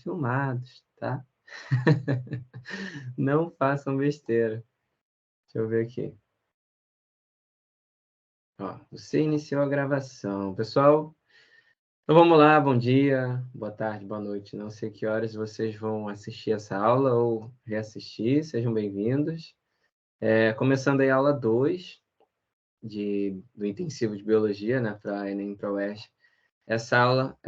filmados, tá? Não façam besteira. Deixa eu ver aqui. Ó, você iniciou a gravação. Pessoal, então vamos lá, bom dia, boa tarde, boa noite. Não sei que horas vocês vão assistir essa aula ou reassistir, sejam bem-vindos. Começando aí a aula 2 do intensivo de biologia, né, para Enem e para UERJ. Essa aula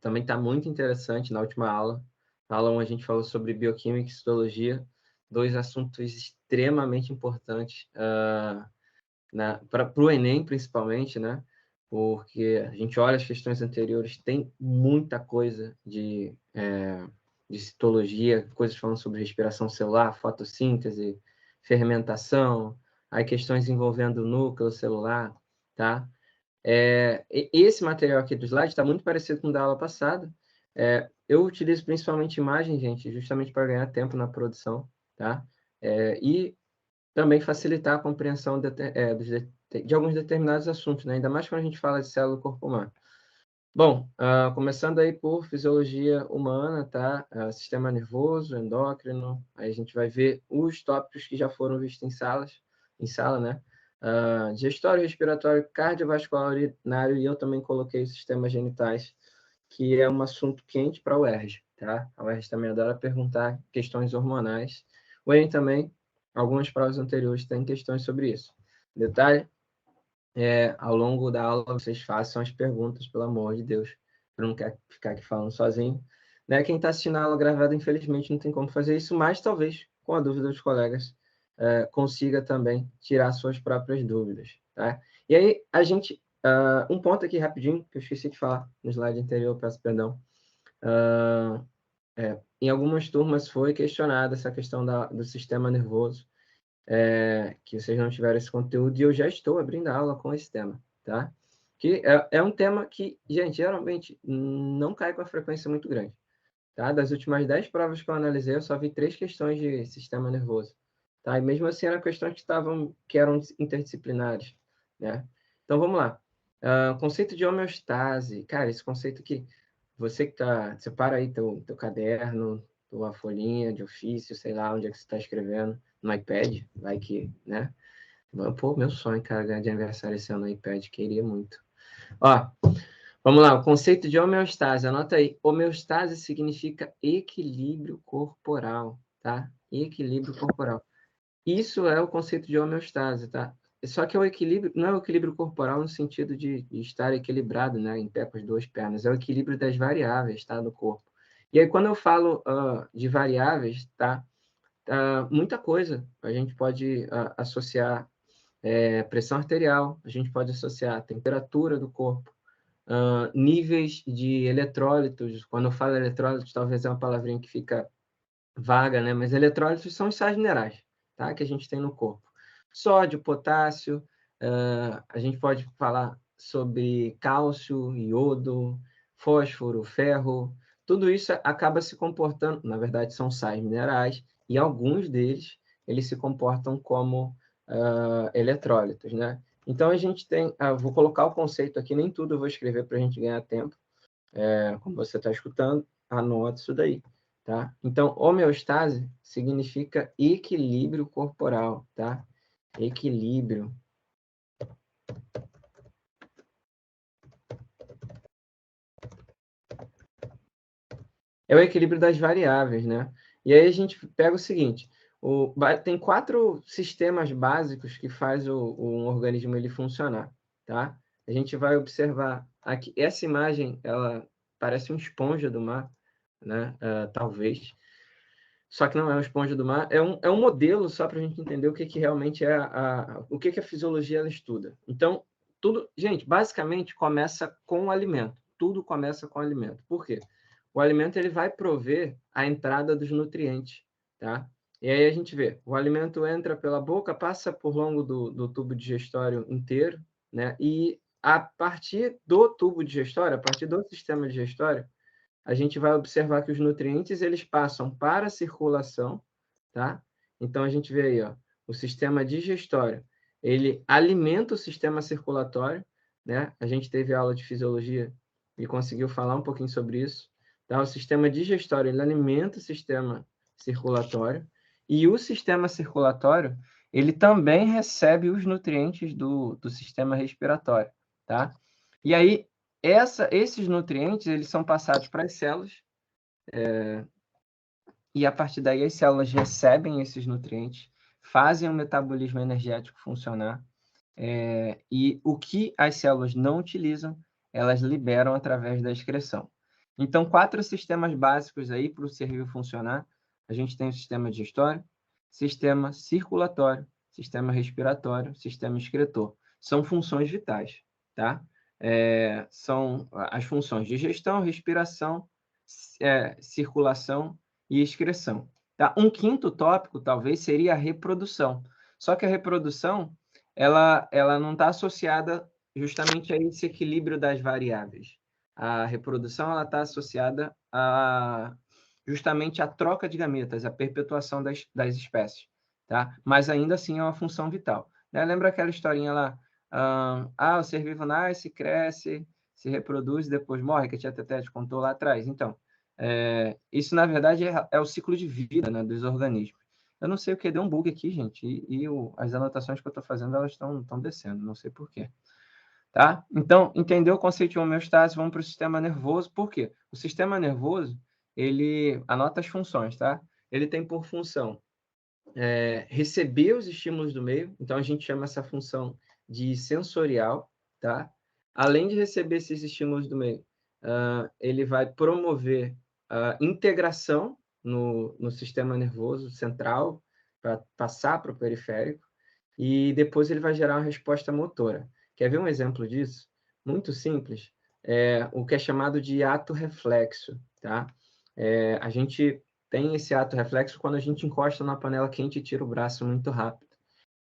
também está muito interessante. Na última aula, na aula 1 a gente falou sobre bioquímica e citologia, dois assuntos extremamente importantes para o Enem, principalmente, né? Porque a gente olha as questões anteriores, tem muita coisa de citologia, coisas falando sobre respiração celular, fotossíntese, fermentação, aí questões envolvendo o núcleo celular, tá? Esse material aqui do slide está muito parecido com o da aula passada. Eu utilizo principalmente imagens, gente, justamente para ganhar tempo na produção, tá? E também facilitar a compreensão de alguns determinados assuntos, né? Ainda mais quando a gente fala de célula do corpo humano. Bom, começando aí por fisiologia humana, tá? Sistema nervoso, endócrino, aí a gente vai ver os tópicos que já foram vistos em sala, né? Digestório, respiratório, cardiovascular, urinário, e eu também coloquei os sistemas genitais, que é um assunto quente para a UERJ, tá? A UERJ também adora perguntar questões hormonais. O Enem também, algumas provas anteriores têm questões sobre isso. Detalhe, ao longo da aula vocês façam as perguntas, pelo amor de Deus, para não ficar aqui falando sozinho. Né? Quem está assistindo a aula gravada, infelizmente, não tem como fazer isso, mas talvez, com a dúvida dos colegas, consiga também tirar suas próprias dúvidas. Tá? E aí, a gente... um ponto aqui rapidinho, que eu esqueci de falar no slide anterior, peço perdão. Em algumas turmas foi questionada essa questão do sistema nervoso, que vocês não tiveram esse conteúdo, e eu já estou abrindo a aula com esse tema, tá? Que é um tema que, gente, geralmente não cai com a frequência muito grande, tá? Das últimas 10 provas que eu analisei, eu só vi 3 questões de sistema nervoso, tá? E mesmo assim eram questões que eram interdisciplinares, né? Então, vamos lá. Conceito de homeostase. Cara, esse conceito que você que tá... Separa aí teu caderno, tua folhinha de ofício, sei lá onde é que você está escrevendo, no iPad, vai que, né? Pô, meu sonho, cara, ganhar de aniversário esse ano no iPad, queria muito. Ó, vamos lá, o conceito de homeostase, anota aí. Homeostase significa equilíbrio corporal, tá? Equilíbrio corporal. Isso é o conceito de homeostase, tá? Só que o equilíbrio não é o equilíbrio corporal no sentido de estar equilibrado, né, em pé com as duas pernas, é o equilíbrio das variáveis, tá, do corpo. E aí, quando eu falo de variáveis, tá, muita coisa a gente pode associar pressão arterial, a gente pode associar a temperatura do corpo, níveis de eletrólitos. Quando eu falo eletrólitos, talvez é uma palavrinha que fica vaga, né? Mas eletrólitos são os sais minerais, tá? Que a gente tem no corpo. Sódio, potássio, a gente pode falar sobre cálcio, iodo, fósforo, ferro. Tudo isso acaba se comportando, na verdade, são sais minerais, e alguns deles eles se comportam como eletrólitos, né? Então a gente tem, vou colocar o conceito aqui, nem tudo eu vou escrever para a gente ganhar tempo, como você está escutando, anote isso daí, tá? Então, homeostase significa equilíbrio corporal, tá? Equilíbrio. É o equilíbrio das variáveis, né? E aí a gente pega o seguinte, tem 4 sistemas básicos que faz um organismo ele funcionar, tá? A gente vai observar aqui, essa imagem, ela parece uma esponja do mar, né? Talvez. Só que não é uma esponja do mar, é um modelo só para a gente entender o que realmente é o que a fisiologia ela estuda. Então, tudo, gente, basicamente começa com o alimento. Tudo começa com o alimento. Por quê? O alimento ele vai prover a entrada dos nutrientes, tá? E aí a gente vê, o alimento entra pela boca, passa por longo do tubo digestório inteiro, né? E a partir do tubo digestório, a partir do sistema digestório, a gente vai observar que os nutrientes eles passam para a circulação, tá? Então a gente vê aí, ó, o sistema digestório, ele alimenta o sistema circulatório, né? A gente teve aula de fisiologia e conseguiu falar um pouquinho sobre isso. Tá? O sistema digestório ele alimenta o sistema circulatório, e o sistema circulatório ele também recebe os nutrientes do sistema respiratório. Tá? E aí, esses nutrientes eles são passados para as células, e a partir daí as células recebem esses nutrientes, fazem o metabolismo energético funcionar, e o que as células não utilizam, elas liberam através da excreção. Então, 4 sistemas básicos aí para o ser vivo funcionar. A gente tem o sistema digestório, sistema circulatório, sistema respiratório, sistema excretor. São funções vitais, tá? São as funções de digestão, respiração, circulação e excreção. Tá? Um quinto tópico, talvez, seria a reprodução. Só que a reprodução ela não está associada justamente a esse equilíbrio das variáveis. A reprodução ela está associada justamente à troca de gametas, à perpetuação das espécies. Tá? Mas ainda assim é uma função vital. Né? Lembra aquela historinha lá? O ser vivo nasce, cresce, se reproduz e depois morre, que a tia Teté te contou lá atrás. Então, isso, na verdade, é o ciclo de vida, né, dos organismos. Eu não sei o que, deu um bug aqui, gente, e as anotações que eu estou fazendo, elas estão descendo, não sei por quê. Tá? Então, entendeu o conceito de homeostase? Vamos para o sistema nervoso. Por quê? O sistema nervoso, ele anota as funções, tá? Ele tem por função receber os estímulos do meio, então a gente chama essa função de sensorial, tá? Além de receber esses estímulos do meio, ele vai promover a integração no sistema nervoso central para passar para o periférico, e depois ele vai gerar uma resposta motora. Quer ver um exemplo disso? Muito simples. O que é chamado de ato reflexo, tá? A gente tem esse ato reflexo quando a gente encosta na panela quente e tira o braço muito rápido.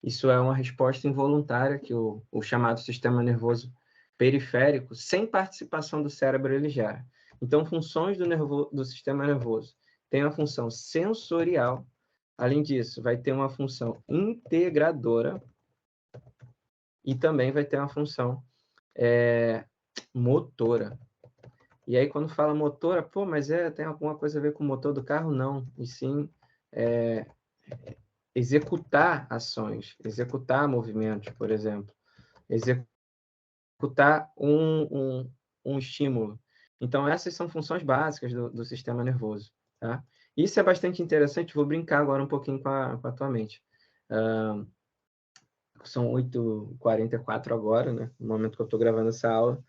Isso é uma resposta involuntária que o chamado sistema nervoso periférico, sem participação do cérebro, ele gera. Então, funções do sistema nervoso tem a função sensorial. Além disso, vai ter uma função integradora e também vai ter uma função motora. E aí, quando fala motora, pô, mas tem alguma coisa a ver com o motor do carro? Não, e sim executar ações, executar movimentos, por exemplo, executar um estímulo. Então, essas são funções básicas do sistema nervoso. Tá? Isso é bastante interessante, vou brincar agora um pouquinho com a tua mente. São 8h44 agora, né? No momento que eu estou gravando essa aula.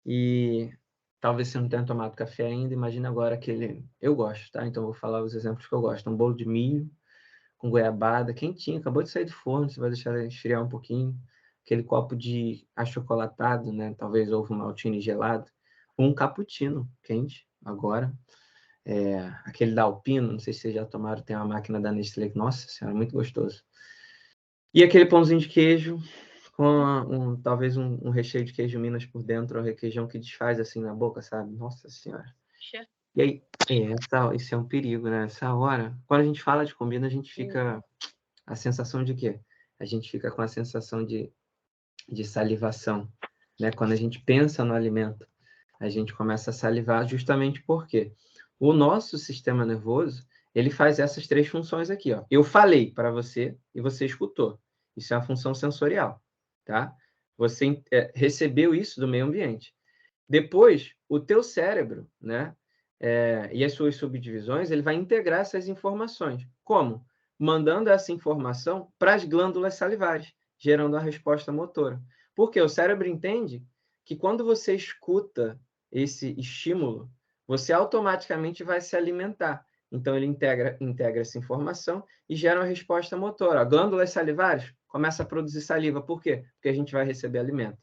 E talvez você não tenha tomado café ainda, imagina agora aquele... Eu gosto, tá? Então, vou falar os exemplos que eu gosto. Um bolo de milho com goiabada, quentinho, acabou de sair do forno, você vai deixar ele esfriar um pouquinho. Aquele copo de achocolatado, né? Talvez ovo maltine gelado. Um cappuccino quente, agora. Aquele da Alpino, não sei se vocês já tomaram, tem uma máquina da Nestlé. Nossa Senhora, muito gostoso. E aquele pãozinho de queijo com talvez um recheio de queijo Minas por dentro, um requeijão que desfaz assim na boca, sabe? Nossa Senhora. E aí, isso é um perigo, né? Essa hora, quando a gente fala de comida, a gente fica... A sensação de quê? A gente fica com a sensação de salivação, né? Quando a gente pensa no alimento, a gente começa a salivar justamente porque o nosso sistema nervoso, ele faz essas 3 funções aqui, ó. Eu falei para você e você escutou. Isso é uma função sensorial, tá? Você recebeu isso do meio ambiente. Depois, o teu cérebro, né? E as suas subdivisões, ele vai integrar essas informações. Como? Mandando essa informação para as glândulas salivares, gerando a resposta motora. Porque o cérebro entende que quando você escuta esse estímulo, você automaticamente vai se alimentar. Então, ele integra essa informação e gera uma resposta motora. Glândulas salivares começa a produzir saliva. Por quê? Porque a gente vai receber alimento.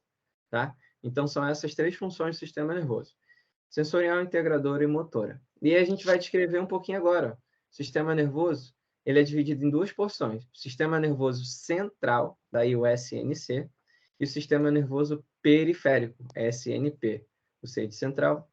Tá? Então, são essas 3 funções do sistema nervoso. Sensorial, integradora e motora. E a gente vai descrever um pouquinho agora. O sistema nervoso, ele é dividido em 2 porções. O sistema nervoso central, daí o SNC, e o sistema nervoso periférico, SNP. O C de central,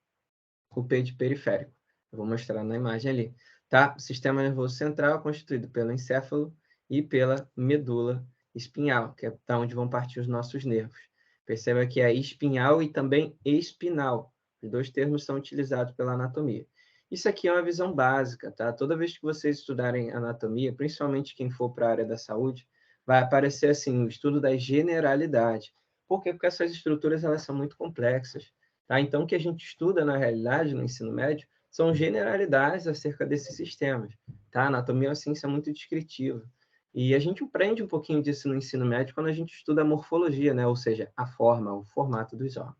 o P de periférico. Eu vou mostrar na imagem ali. Tá? O sistema nervoso central é constituído pelo encéfalo e pela medula espinhal, que é da onde vão partir os nossos nervos. Perceba que é espinhal e também espinal, Os dois termos são utilizados pela anatomia. Isso aqui é uma visão básica, tá? Toda vez que vocês estudarem anatomia, principalmente quem for para a área da saúde, vai aparecer assim, o estudo das generalidades. Por quê? Porque essas estruturas elas são muito complexas, tá? Então, o que a gente estuda na realidade no ensino médio são generalidades acerca desses sistemas, tá? A anatomia é uma ciência muito descritiva. E a gente aprende um pouquinho disso no ensino médio quando a gente estuda a morfologia, né? Ou seja, a forma, o formato dos órgãos.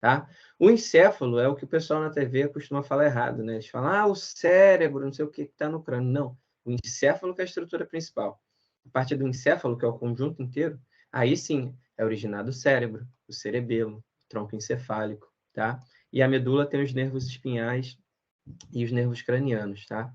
Tá? O encéfalo é o que o pessoal na TV costuma falar errado, né? Eles falam, o cérebro, não sei o que está no crânio. Não, o encéfalo que é a estrutura principal. A partir do encéfalo, que é o conjunto inteiro, aí sim é originado o cérebro, o cerebelo, o tronco encefálico, tá? E a medula tem os nervos espinhais e os nervos cranianos, tá?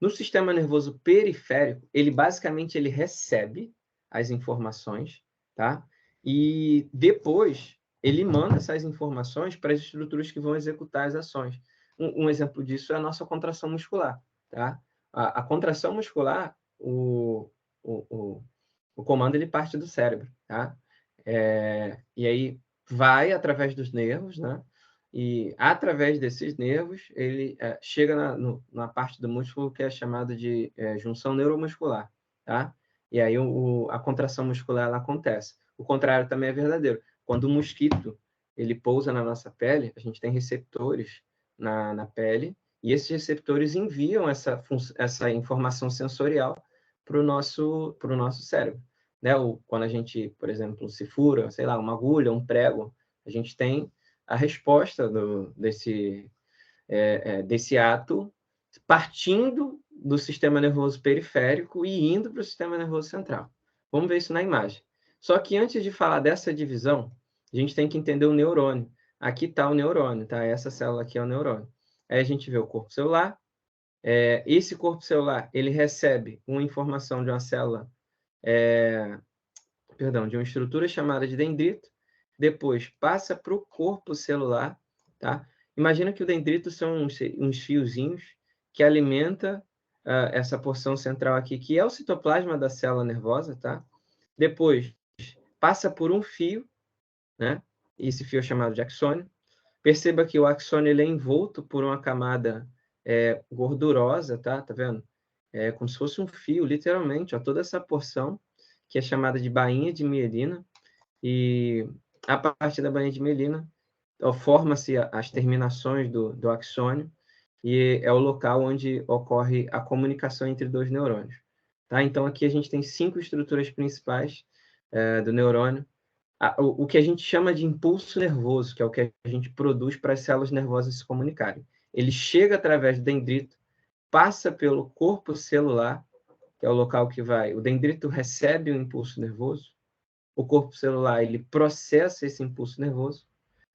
No sistema nervoso periférico, ele basicamente ele recebe as informações, tá? E depois ele manda essas informações para as estruturas que vão executar as ações. Um exemplo disso é a nossa contração muscular, tá? A contração muscular, o comando ele parte do cérebro, tá? E aí vai através dos nervos, né? E através desses nervos, ele chega na parte do músculo que é chamada de junção neuromuscular, tá? E aí a contração muscular ela acontece. O contrário também é verdadeiro. Quando o mosquito ele pousa na nossa pele, a gente tem receptores na pele, e esses receptores enviam essa informação sensorial para o nosso cérebro. Né? Quando a gente, por exemplo, se fura, sei lá, uma agulha, um prego, a gente tem a resposta desse ato partindo do sistema nervoso periférico e indo para o sistema nervoso central. Vamos ver isso na imagem. Só que antes de falar dessa divisão, a gente tem que entender o neurônio. Aqui está o neurônio, tá? Essa célula aqui é o neurônio. Aí a gente vê o corpo celular. Esse corpo celular, ele recebe uma informação de uma célula, de uma estrutura chamada de dendrito, depois passa para o corpo celular, tá? Imagina que o dendrito são uns fiozinhos que alimenta essa porção central aqui, que é o citoplasma da célula nervosa, tá? Depois passa por um fio, né? Esse fio é chamado de axônio. Perceba que o axônio ele é envolto por uma camada gordurosa, tá? Tá vendo? É como se fosse um fio, literalmente, ó, toda essa porção que é chamada de bainha de mielina, e a partir da bainha de mielina forma-se as terminações do axônio, e é o local onde ocorre a comunicação entre dois neurônios. Tá? Então, aqui a gente tem 5 estruturas principais do neurônio. O que a gente chama de impulso nervoso, que é o que a gente produz para as células nervosas se comunicarem. Ele chega através do dendrito, passa pelo corpo celular, que é o local que vai. O dendrito recebe o impulso nervoso, o corpo celular ele processa esse impulso nervoso,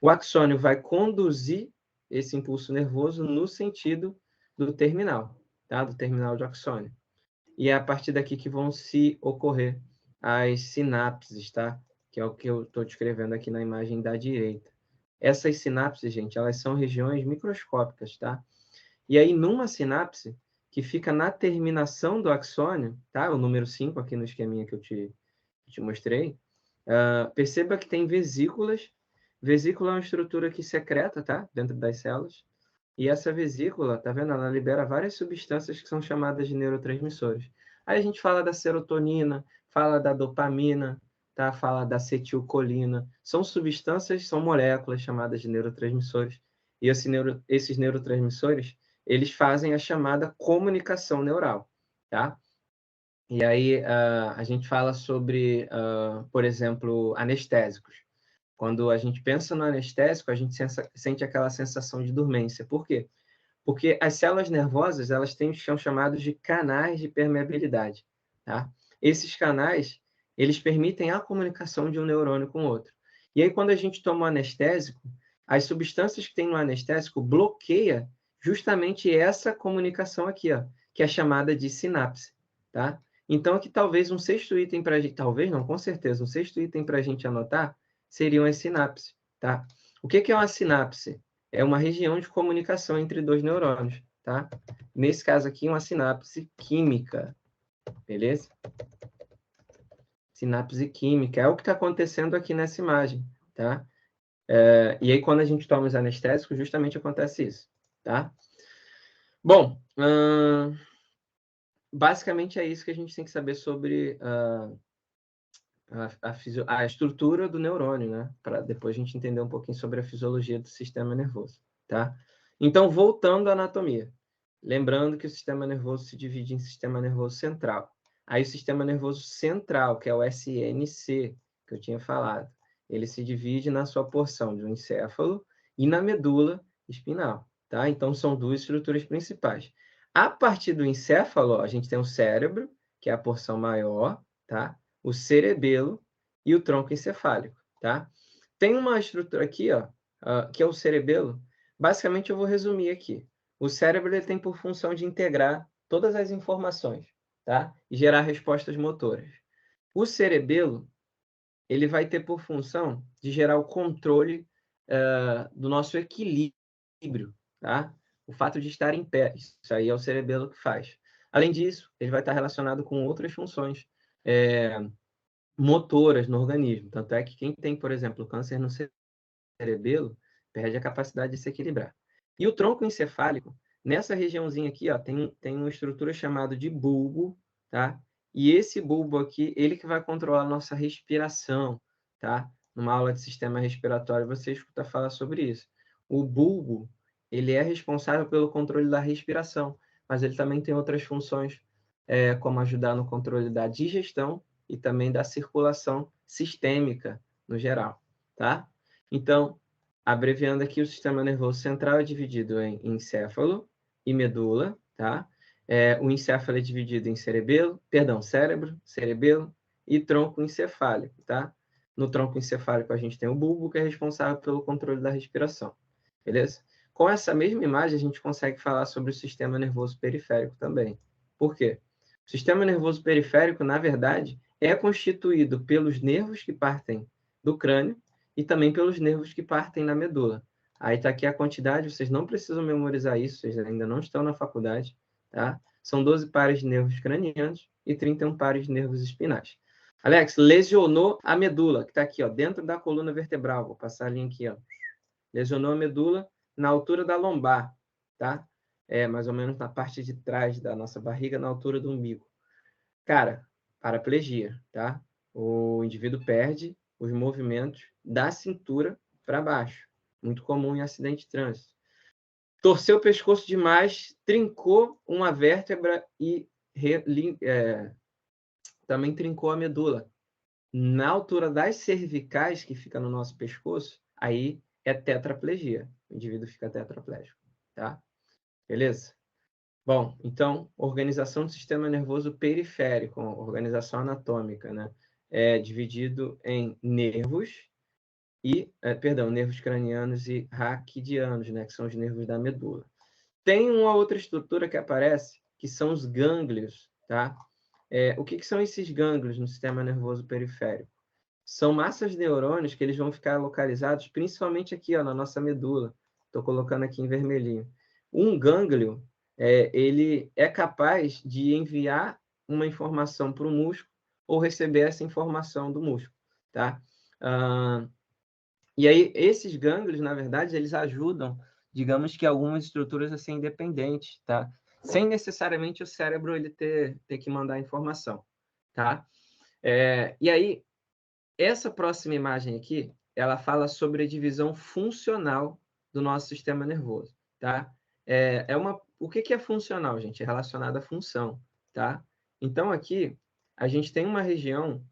o axônio vai conduzir esse impulso nervoso no sentido do terminal, tá? Do terminal de axônio. E é a partir daqui que vão se ocorrer as sinapses, tá? Que é o que eu estou descrevendo aqui na imagem da direita. Essas sinapses, gente, elas são regiões microscópicas, tá? E aí, numa sinapse, que fica na terminação do axônio, tá? O número 5 aqui no esqueminha que eu te mostrei, perceba que tem vesículas. Vesícula é uma estrutura que secreta, tá? Dentro das células. E essa vesícula, tá vendo? Ela libera várias substâncias que são chamadas de neurotransmissores. Aí a gente fala da serotonina, fala da dopamina, tá? Fala da acetilcolina. São substâncias, são moléculas chamadas de neurotransmissores. E esses neurotransmissores, eles fazem a chamada comunicação neural, tá? E aí a gente fala sobre, por exemplo, anestésicos. Quando a gente pensa no anestésico, a gente sente aquela sensação de dormência. Por quê? Porque as células nervosas elas são chamados de canais de permeabilidade. Tá? Esses canais eles permitem a comunicação de um neurônio com o outro. E aí, quando a gente toma um anestésico, as substâncias que tem no anestésico bloqueia justamente essa comunicação aqui, ó, que é chamada de sinapse. Tá? Então, aqui talvez um sexto item para a gente, talvez não, com certeza, um sexto item para a gente anotar seriam as sinapses. Tá? O que é uma sinapse? É uma região de comunicação entre dois neurônios, tá? Nesse caso aqui, uma sinapse química, beleza? Sinapse química é o que está acontecendo aqui nessa imagem, tá? E aí, quando a gente toma os anestésicos, justamente acontece isso, tá? Bom, basicamente é isso que a gente tem que saber sobre a estrutura do neurônio, né? Para depois a gente entender um pouquinho sobre a fisiologia do sistema nervoso, tá? Então, voltando à anatomia. Lembrando que o sistema nervoso se divide em sistema nervoso central. Aí o sistema nervoso central, que é o SNC, que eu tinha falado, ele se divide na sua porção do encéfalo e na medula espinal, tá? Então, são duas estruturas principais. A partir do encéfalo, ó, a gente tem o cérebro, que é a porção maior, tá? O cerebelo e o tronco encefálico, tá? Tem uma estrutura aqui, ó, que é o cerebelo. Basicamente, eu vou resumir aqui. O cérebro ele tem por função de integrar todas as informações, tá? E gerar respostas motoras. O cerebelo ele vai ter por função de gerar o controle do nosso equilíbrio, tá? O fato de estar em pé, isso aí é o cerebelo que faz. Além disso, ele vai estar relacionado com outras funções motoras no organismo. Tanto é que quem tem, por exemplo, câncer no cerebelo perde a capacidade de se equilibrar. E o tronco encefálico, nessa regiãozinha aqui, ó, tem uma estrutura chamada de bulbo, tá? E esse bulbo aqui, ele que vai controlar a nossa respiração, tá? Numa aula de sistema respiratório, você escuta falar sobre isso. O bulbo, ele é responsável pelo controle da respiração, mas ele também tem outras funções, como ajudar no controle da digestão e também da circulação sistêmica no geral, tá? Então, abreviando aqui, o sistema nervoso central é dividido em encéfalo e medula, tá? O encéfalo é dividido em cérebro, cerebelo e tronco encefálico, tá? No tronco encefálico a gente tem o bulbo, que é responsável pelo controle da respiração, beleza? Com essa mesma imagem a gente consegue falar sobre o sistema nervoso periférico também. Por quê? O sistema nervoso periférico, na verdade, é constituído pelos nervos que partem do crânio e também pelos nervos que partem na medula. Aí está aqui a quantidade, vocês não precisam memorizar isso, vocês ainda não estão na faculdade, tá? São 12 pares de nervos cranianos e 31 pares de nervos espinais. Alex, lesionou a medula, que está aqui, ó, dentro da coluna vertebral. Vou passar a linha aqui, ó. Lesionou a medula na altura da lombar, tá? Mais ou menos na parte de trás da nossa barriga, na altura do umbigo. Cara, paraplegia, tá? O indivíduo perde os movimentos da cintura para baixo. Muito comum em acidente de trânsito. Torceu o pescoço demais, trincou uma vértebra e também trincou a medula. Na altura das cervicais, que fica no nosso pescoço, aí é tetraplegia. O indivíduo fica tetraplégico, tá? Beleza? Bom, então, organização do sistema nervoso periférico, organização anatômica, né? É dividido em nervos nervos cranianos e raquidianos, né? Que são os nervos da medula. Tem uma outra estrutura que aparece, que são os gânglios, tá? O que são esses gânglios no sistema nervoso periférico? São massas de neurônios que eles vão ficar localizados principalmente aqui, ó, na nossa medula. Estou colocando aqui em vermelhinho. Um gânglio, ele é capaz de enviar uma informação para o músculo ou receber essa informação do músculo, tá? E aí, esses gânglios, na verdade, eles ajudam, digamos que algumas estruturas a serem independentes, tá? Sem necessariamente o cérebro ele ter que mandar informação, tá? E aí, essa próxima imagem aqui, ela fala sobre a divisão funcional do nosso sistema nervoso, tá? O que é funcional, gente? É relacionado à função, tá? Então, aqui, a gente tem uma região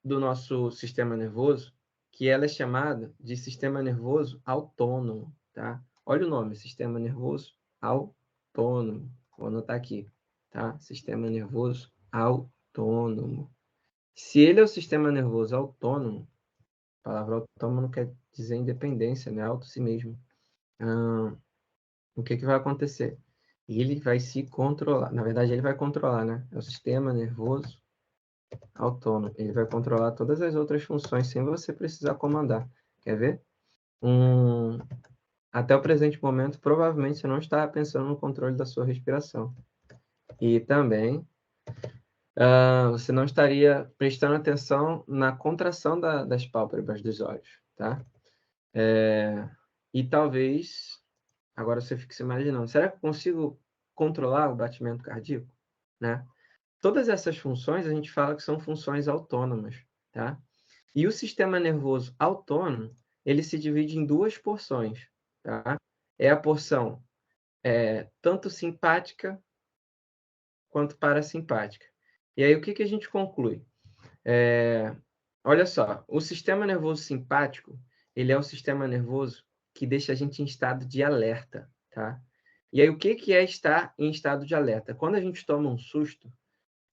do nosso sistema nervoso que ela é chamada de sistema nervoso autônomo, tá? Olha o nome, sistema nervoso autônomo. Vou anotar aqui, tá? Sistema nervoso autônomo. Se ele é o sistema nervoso autônomo, a palavra autônomo não quer dizer independência, né? Auto si mesmo. O que vai acontecer? Ele vai se controlar. Na verdade, ele vai controlar, né? É o sistema nervoso autônomo. Ele vai controlar todas as outras funções sem você precisar comandar. Quer ver? Até o presente momento, provavelmente você não está pensando no controle da sua respiração. E também você não estaria prestando atenção na contração das pálpebras dos olhos, tá? E talvez, agora você fique se imaginando, será que eu consigo controlar o batimento cardíaco? Né? Todas essas funções a gente fala que são funções autônomas, tá? E o sistema nervoso autônomo, ele se divide em duas porções, tá? É a porção tanto simpática quanto parasimpática. E aí, o que a gente conclui? Olha só, o sistema nervoso simpático, ele é o sistema nervoso que deixa a gente em estado de alerta, tá? E aí, o que é estar em estado de alerta? Quando a gente toma um susto,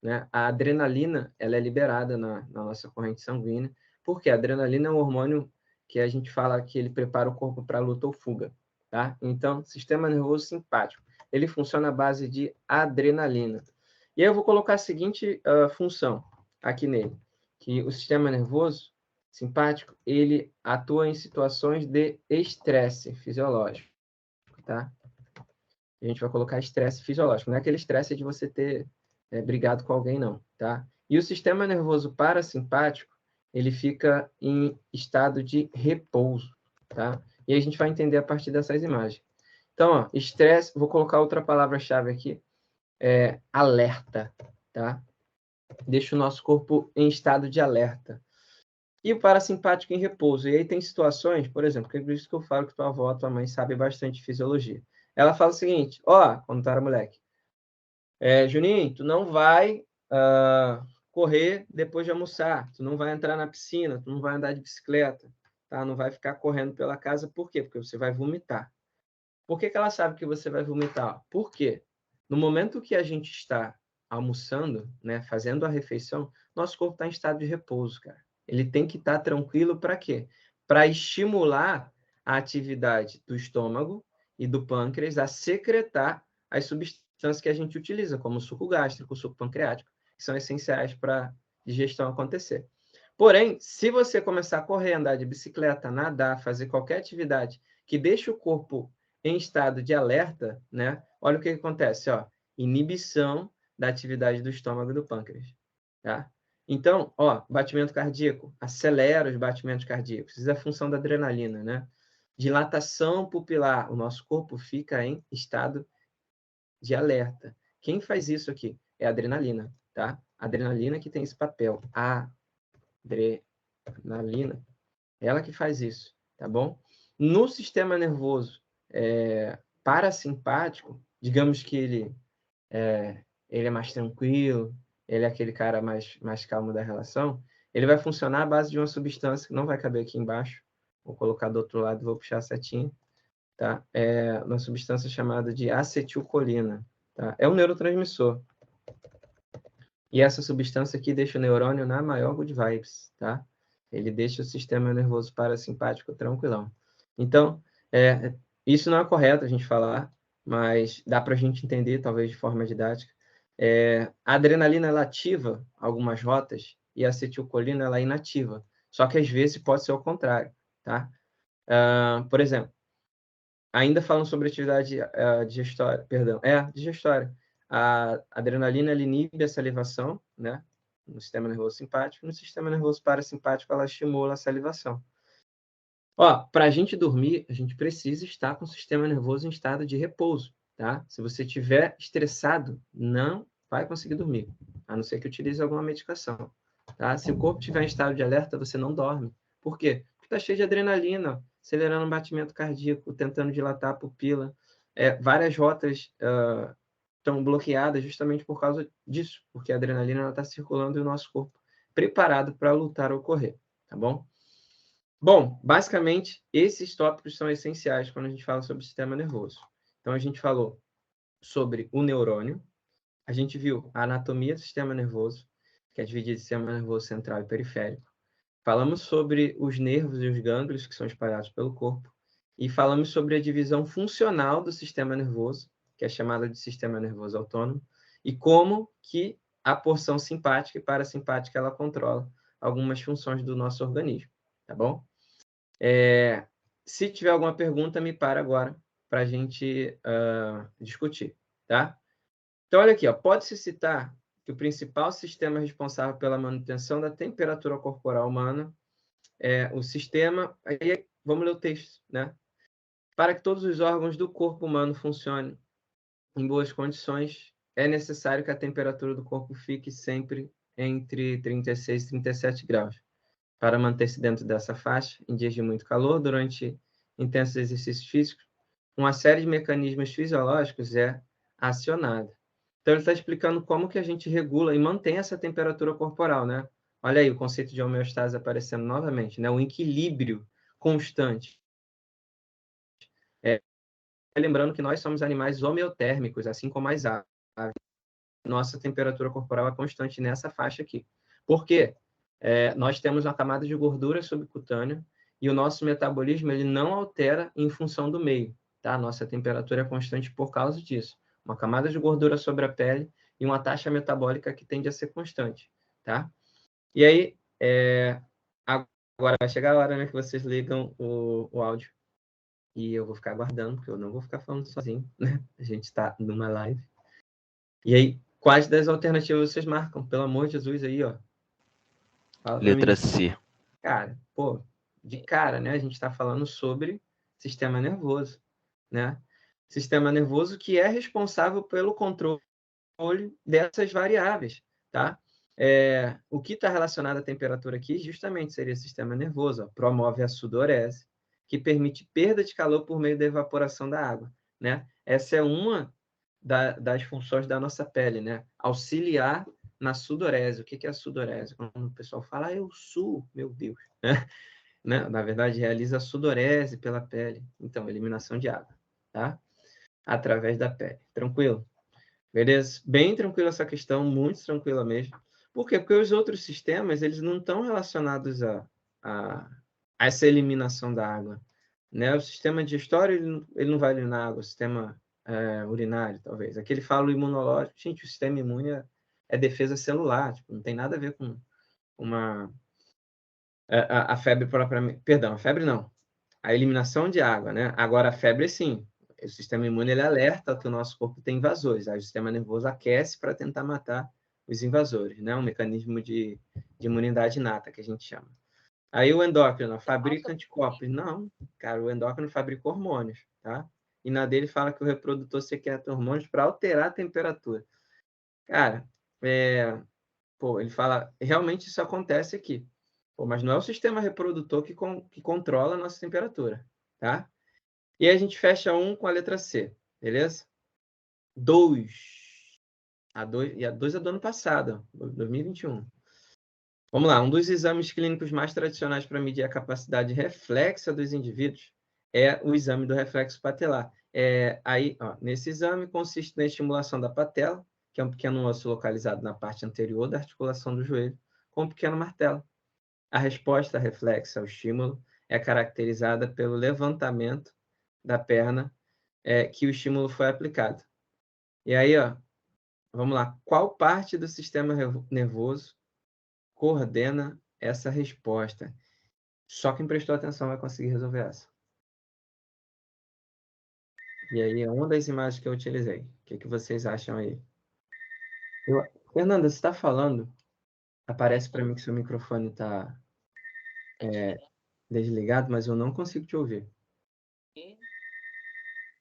né, a adrenalina, ela é liberada na nossa corrente sanguínea, porque a adrenalina é um hormônio que a gente fala que ele prepara o corpo para luta ou fuga, tá? Então, sistema nervoso simpático, ele funciona à base de adrenalina. E aí eu vou colocar a seguinte função aqui nele, que o sistema nervoso simpático, ele atua em situações de estresse fisiológico, tá? A gente vai colocar estresse fisiológico, não é aquele estresse de você ter brigado com alguém, não, tá? E o sistema nervoso parasimpático, ele fica em estado de repouso, tá? E a gente vai entender a partir dessas imagens. Então, ó, estresse, vou colocar outra palavra-chave aqui, alerta, tá? Deixa o nosso corpo em estado de alerta. E o parasimpático em repouso. E aí tem situações, por exemplo, que é por isso que eu falo que tua avó, tua mãe sabe bastante de fisiologia. Ela fala o seguinte, ó, quando tu era moleque, Juninho, tu não vai correr depois de almoçar, tu não vai entrar na piscina, tu não vai andar de bicicleta, tá? Não vai ficar correndo pela casa, por quê? Porque você vai vomitar. Por que ela sabe que você vai vomitar? Por quê? No momento que a gente está almoçando, né, fazendo a refeição, nosso corpo está em estado de repouso, cara. Ele tem que estar tranquilo para quê? Para estimular a atividade do estômago e do pâncreas a secretar as substâncias que a gente utiliza, como o suco gástrico, o suco pancreático, que são essenciais para a digestão acontecer. Porém, se você começar a correr, andar de bicicleta, nadar, fazer qualquer atividade que deixe o corpo em estado de alerta, né? Olha o que acontece, ó, inibição da atividade do estômago e do pâncreas, tá? Então, ó, batimento cardíaco, acelera os batimentos cardíacos, isso é a função da adrenalina, né? Dilatação pupilar, o nosso corpo fica em estado de alerta. Quem faz isso aqui? É a adrenalina, tá? A adrenalina que tem esse papel, a adrenalina, ela que faz isso, tá bom? No sistema nervoso parasimpático, digamos que ele é mais tranquilo, ele é aquele cara mais calmo da relação, ele vai funcionar à base de uma substância que não vai caber aqui embaixo, vou colocar do outro lado e vou puxar a setinha, tá? É uma substância chamada de acetilcolina, tá? É um neurotransmissor. E essa substância aqui deixa o neurônio na maior good vibes, tá? Ele deixa o sistema nervoso parasimpático tranquilão. Então, isso não é correto a gente falar, mas dá para a gente entender, talvez de forma didática. A adrenalina ela ativa algumas rotas e a acetilcolina ela é inativa. Só que às vezes pode ser o contrário, tá? Por exemplo, ainda falando sobre atividade digestória, perdão, digestória. A adrenalina ela inibe a salivação, né? No sistema nervoso simpático. No sistema nervoso parasimpático, ela estimula a salivação. Ó, para a gente dormir, a gente precisa estar com o sistema nervoso em estado de repouso, tá? Se você estiver estressado, não vai conseguir dormir, a não ser que utilize alguma medicação, tá? Se o corpo estiver em estado de alerta, você não dorme. Por quê? Porque está cheio de adrenalina, acelerando o batimento cardíaco, tentando dilatar a pupila. Várias rotas estão bloqueadas justamente por causa disso, porque a adrenalina está circulando e o nosso corpo preparado para lutar ou correr, tá bom? Bom, basicamente, esses tópicos são essenciais quando a gente fala sobre o sistema nervoso. Então, a gente falou sobre o neurônio, a gente viu a anatomia do sistema nervoso, que é dividido em sistema nervoso central e periférico. Falamos sobre os nervos e os gânglios que são espalhados pelo corpo. E falamos sobre a divisão funcional do sistema nervoso, que é chamada de sistema nervoso autônomo, e como que a porção simpática e parasimpática ela controla algumas funções do nosso organismo, tá bom? Se tiver alguma pergunta, me para agora para a gente discutir, tá? Então, olha aqui, ó, pode-se citar que o principal sistema responsável pela manutenção da temperatura corporal humana é o sistema... Aí vamos ler o texto, né? Para que todos os órgãos do corpo humano funcionem em boas condições, é necessário que a temperatura do corpo fique sempre entre 36 e 37 graus. Para manter-se dentro dessa faixa, em dias de muito calor, durante intensos exercícios físicos, uma série de mecanismos fisiológicos é acionada. Então, ele está explicando como que a gente regula e mantém essa temperatura corporal, né? Olha aí o conceito de homeostase aparecendo novamente, né? O equilíbrio constante. Lembrando que nós somos animais homeotérmicos, assim como as aves. Nossa temperatura corporal é constante nessa faixa aqui. Por quê? Nós temos uma camada de gordura subcutânea e o nosso metabolismo ele não altera em função do meio. Tá? Nossa temperatura é constante por causa disso. Uma camada de gordura sobre a pele e uma taxa metabólica que tende a ser constante. Tá? E aí, agora vai chegar a hora, né, que vocês ligam o áudio. E eu vou ficar aguardando, porque eu não vou ficar falando sozinho, né? A gente está numa live. E aí, quais das alternativas vocês marcam? Pelo amor de Jesus aí, ó. Fala pra Letra mim. C. Cara, pô, de cara, né? A gente está falando sobre sistema nervoso, né? Sistema nervoso que é responsável pelo controle dessas variáveis, tá? O que está relacionado à temperatura aqui justamente seria o sistema nervoso, ó, promove a sudorese, que permite perda de calor por meio da evaporação da água, né? Essa é uma das funções da nossa pele, né? Auxiliar na sudorese. O que é a sudorese? Quando o pessoal fala, eu suo, meu Deus, né? Na verdade, realiza a sudorese pela pele. Então, eliminação de água, tá? Através da pele. Tranquilo? Beleza? Bem tranquila essa questão, muito tranquila mesmo. Por quê? Porque os outros sistemas, eles não estão relacionados a essa eliminação da água, né? O sistema digestório, ele não vai eliminar água, o sistema urinário, talvez. Aqui ele fala o imunológico. Gente, o sistema imune é defesa celular, tipo, não tem nada a ver com a febre propriamente... Perdão, a febre não. A eliminação de água, né? Agora, a febre, sim. O sistema imune, ele alerta que o nosso corpo tem invasores. Aí o sistema nervoso aquece para tentar matar os invasores, né? Um mecanismo de imunidade inata, que a gente chama. Aí o endócrino fabrica anticorpos. Não, cara, o endócrino fabrica hormônios, tá? E na dele fala que o reprodutor secreta hormônios para alterar a temperatura. Cara, ele fala, realmente isso acontece aqui. Pô, mas não é o sistema reprodutor que controla a nossa temperatura, tá? E aí a gente fecha um com a letra C, beleza? 2. A 2 é do ano passado, 2021. Vamos lá, um dos exames clínicos mais tradicionais para medir a capacidade reflexa dos indivíduos é o exame do reflexo patelar. Nesse exame consiste na estimulação da patela, que é um pequeno osso localizado na parte anterior da articulação do joelho, com um pequeno martelo. A resposta reflexa ao estímulo é caracterizada pelo levantamento da perna que o estímulo foi aplicado. E aí, vamos lá. Qual parte do sistema nervoso coordena essa resposta? Só quem prestou atenção vai conseguir resolver essa. E aí, é uma das imagens que eu utilizei. O que vocês acham aí? Fernanda, você está falando? Aparece para mim que seu microfone está desligado, mas eu não consigo te ouvir.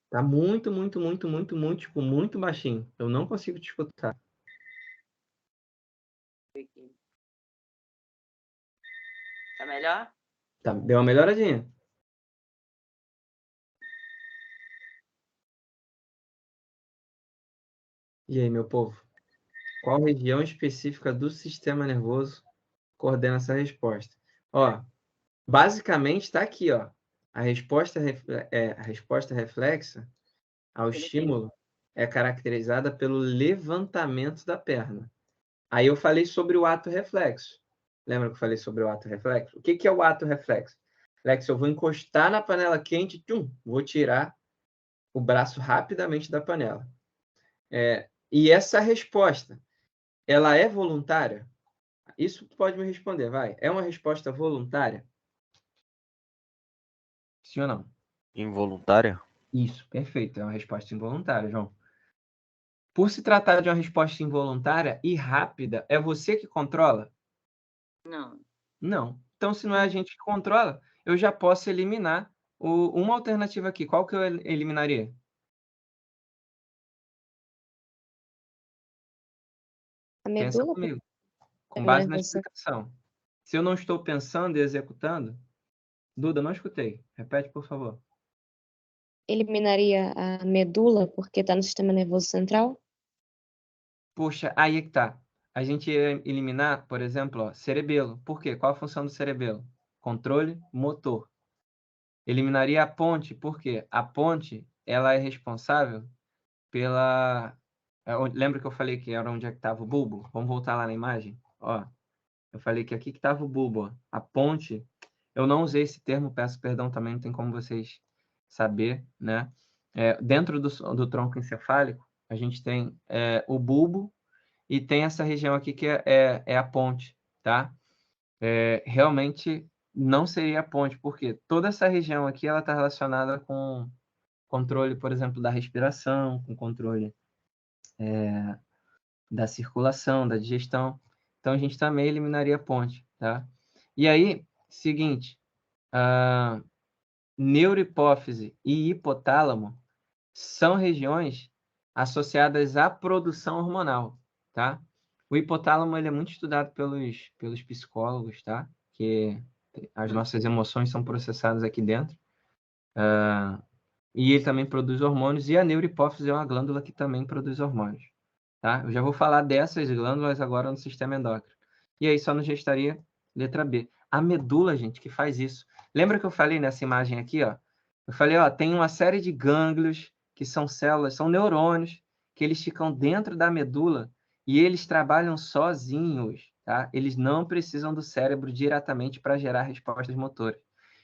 Tá muito, muito, muito, muito, muito, tipo, muito baixinho. Eu não consigo te escutar. Tá melhor? Tá, deu uma melhoradinha. E aí, meu povo? Qual região específica do sistema nervoso coordena essa resposta? Ó, basicamente está aqui, ó. A resposta reflexa ao estímulo é caracterizada pelo levantamento da perna. Aí eu falei sobre o ato reflexo. Lembra que eu falei sobre o ato reflexo? O que é o ato reflexo? Reflexo, eu vou encostar na panela quente, vou tirar o braço rapidamente da panela. E essa resposta, ela é voluntária? Isso pode me responder, vai. É uma resposta voluntária? Sim ou não? Involuntária? Isso, perfeito. É uma resposta involuntária, João. Por se tratar de uma resposta involuntária e rápida, é você que controla? Não. Não. Então, se não é a gente que controla, eu já posso eliminar uma alternativa aqui. Qual que eu eliminaria? A Pensa medula? comigo, com Sistema base na nervoso central. explicação. Se eu não estou pensando e executando, Duda, não escutei. Repete, por favor. Eliminaria a medula porque está no sistema nervoso central? Puxa, aí é que tá. A gente ia eliminar, por exemplo, ó, cerebelo. Por quê? Qual a função do cerebelo? Controle motor. Eliminaria a ponte, por quê? A ponte, ela é responsável pela... Lembra que eu falei que era onde é que estava o bulbo? Vamos voltar lá na imagem? Ó, eu falei que aqui que estava o bulbo. Ó. A ponte, eu não usei esse termo, peço perdão também, não tem como vocês saber, né? Dentro do tronco encefálico, a gente tem o bulbo e tem essa região aqui que é a ponte, tá? Realmente não seria a ponte, porque toda essa região aqui ela está relacionada com controle, por exemplo, da respiração, com controle da circulação, da digestão. Então, a gente também eliminaria a ponte, tá? E aí, seguinte, a neurohipófise e hipotálamo são regiões associadas à produção hormonal, tá? O hipotálamo ele é muito estudado pelos psicólogos, tá? Que as nossas emoções são processadas aqui dentro. E ele também produz hormônios, e a neurohipófise é uma glândula que também produz hormônios, tá? Eu já vou falar dessas glândulas agora no sistema endócrino. E aí só nos restaria letra B. A medula, gente, que faz isso. Lembra que eu falei nessa imagem aqui, ó? Eu falei, ó, tem uma série de gânglios que são células, são neurônios, que eles ficam dentro da medula e eles trabalham sozinhos, tá? Eles não precisam do cérebro diretamente para gerar respostas motoras.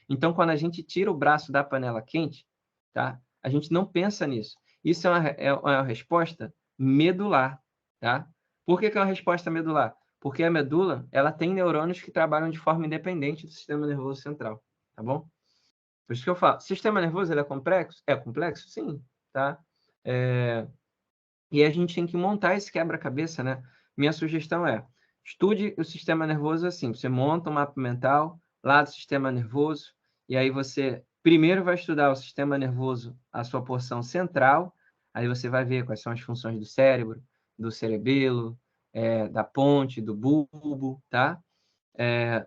Então, quando a gente tira o braço da panela quente, tá? A gente não pensa nisso. Isso é uma resposta medular, tá? Por que que é uma resposta medular? Porque a medula, ela tem neurônios que trabalham de forma independente do sistema nervoso central, tá bom? Por isso que eu falo, sistema nervoso ele é complexo? É complexo? Sim, tá? E a gente tem que montar esse quebra-cabeça, né? Minha sugestão é, estude o sistema nervoso assim, você monta um mapa mental lá do sistema nervoso, e aí você primeiro vai estudar o sistema nervoso, a sua porção central, aí você vai ver quais são as funções do cérebro, do cerebelo, da ponte, do bulbo, tá?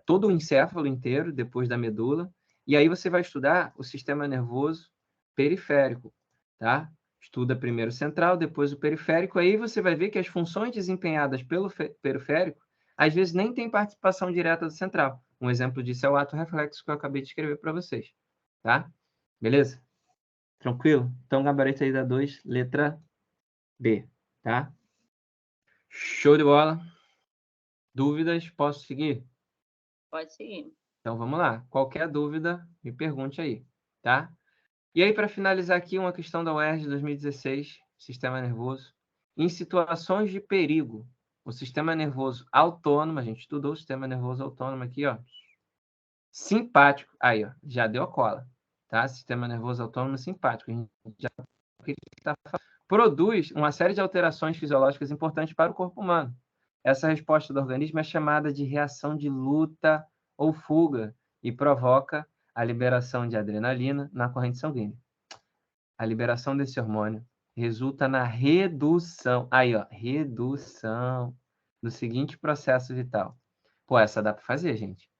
Todo o encéfalo inteiro, depois da medula, e aí você vai estudar o sistema nervoso periférico, tá? Estuda primeiro o central, depois o periférico, aí você vai ver que as funções desempenhadas pelo periférico, às vezes nem tem participação direta do central. Um exemplo disso é o ato reflexo que eu acabei de escrever para vocês, tá? Beleza? Tranquilo? Então, gabarito aí da 2, letra B, tá? Show de bola. Dúvidas? Posso seguir? Pode seguir. Então vamos lá. Qualquer dúvida, me pergunte aí, tá? E aí, para finalizar aqui, uma questão da UERJ de 2016, sistema nervoso. Em situações de perigo, o sistema nervoso autônomo, a gente estudou o sistema nervoso autônomo aqui, ó. Simpático, aí, ó, já deu a cola, tá? Sistema nervoso autônomo simpático. A gente já produz uma série de alterações fisiológicas importantes para o corpo humano. Essa resposta do organismo é chamada de reação de luta ou fuga e provoca a liberação de adrenalina na corrente sanguínea. A liberação desse hormônio resulta na redução, aí ó, redução do seguinte processo vital. Pô, essa dá para fazer, gente.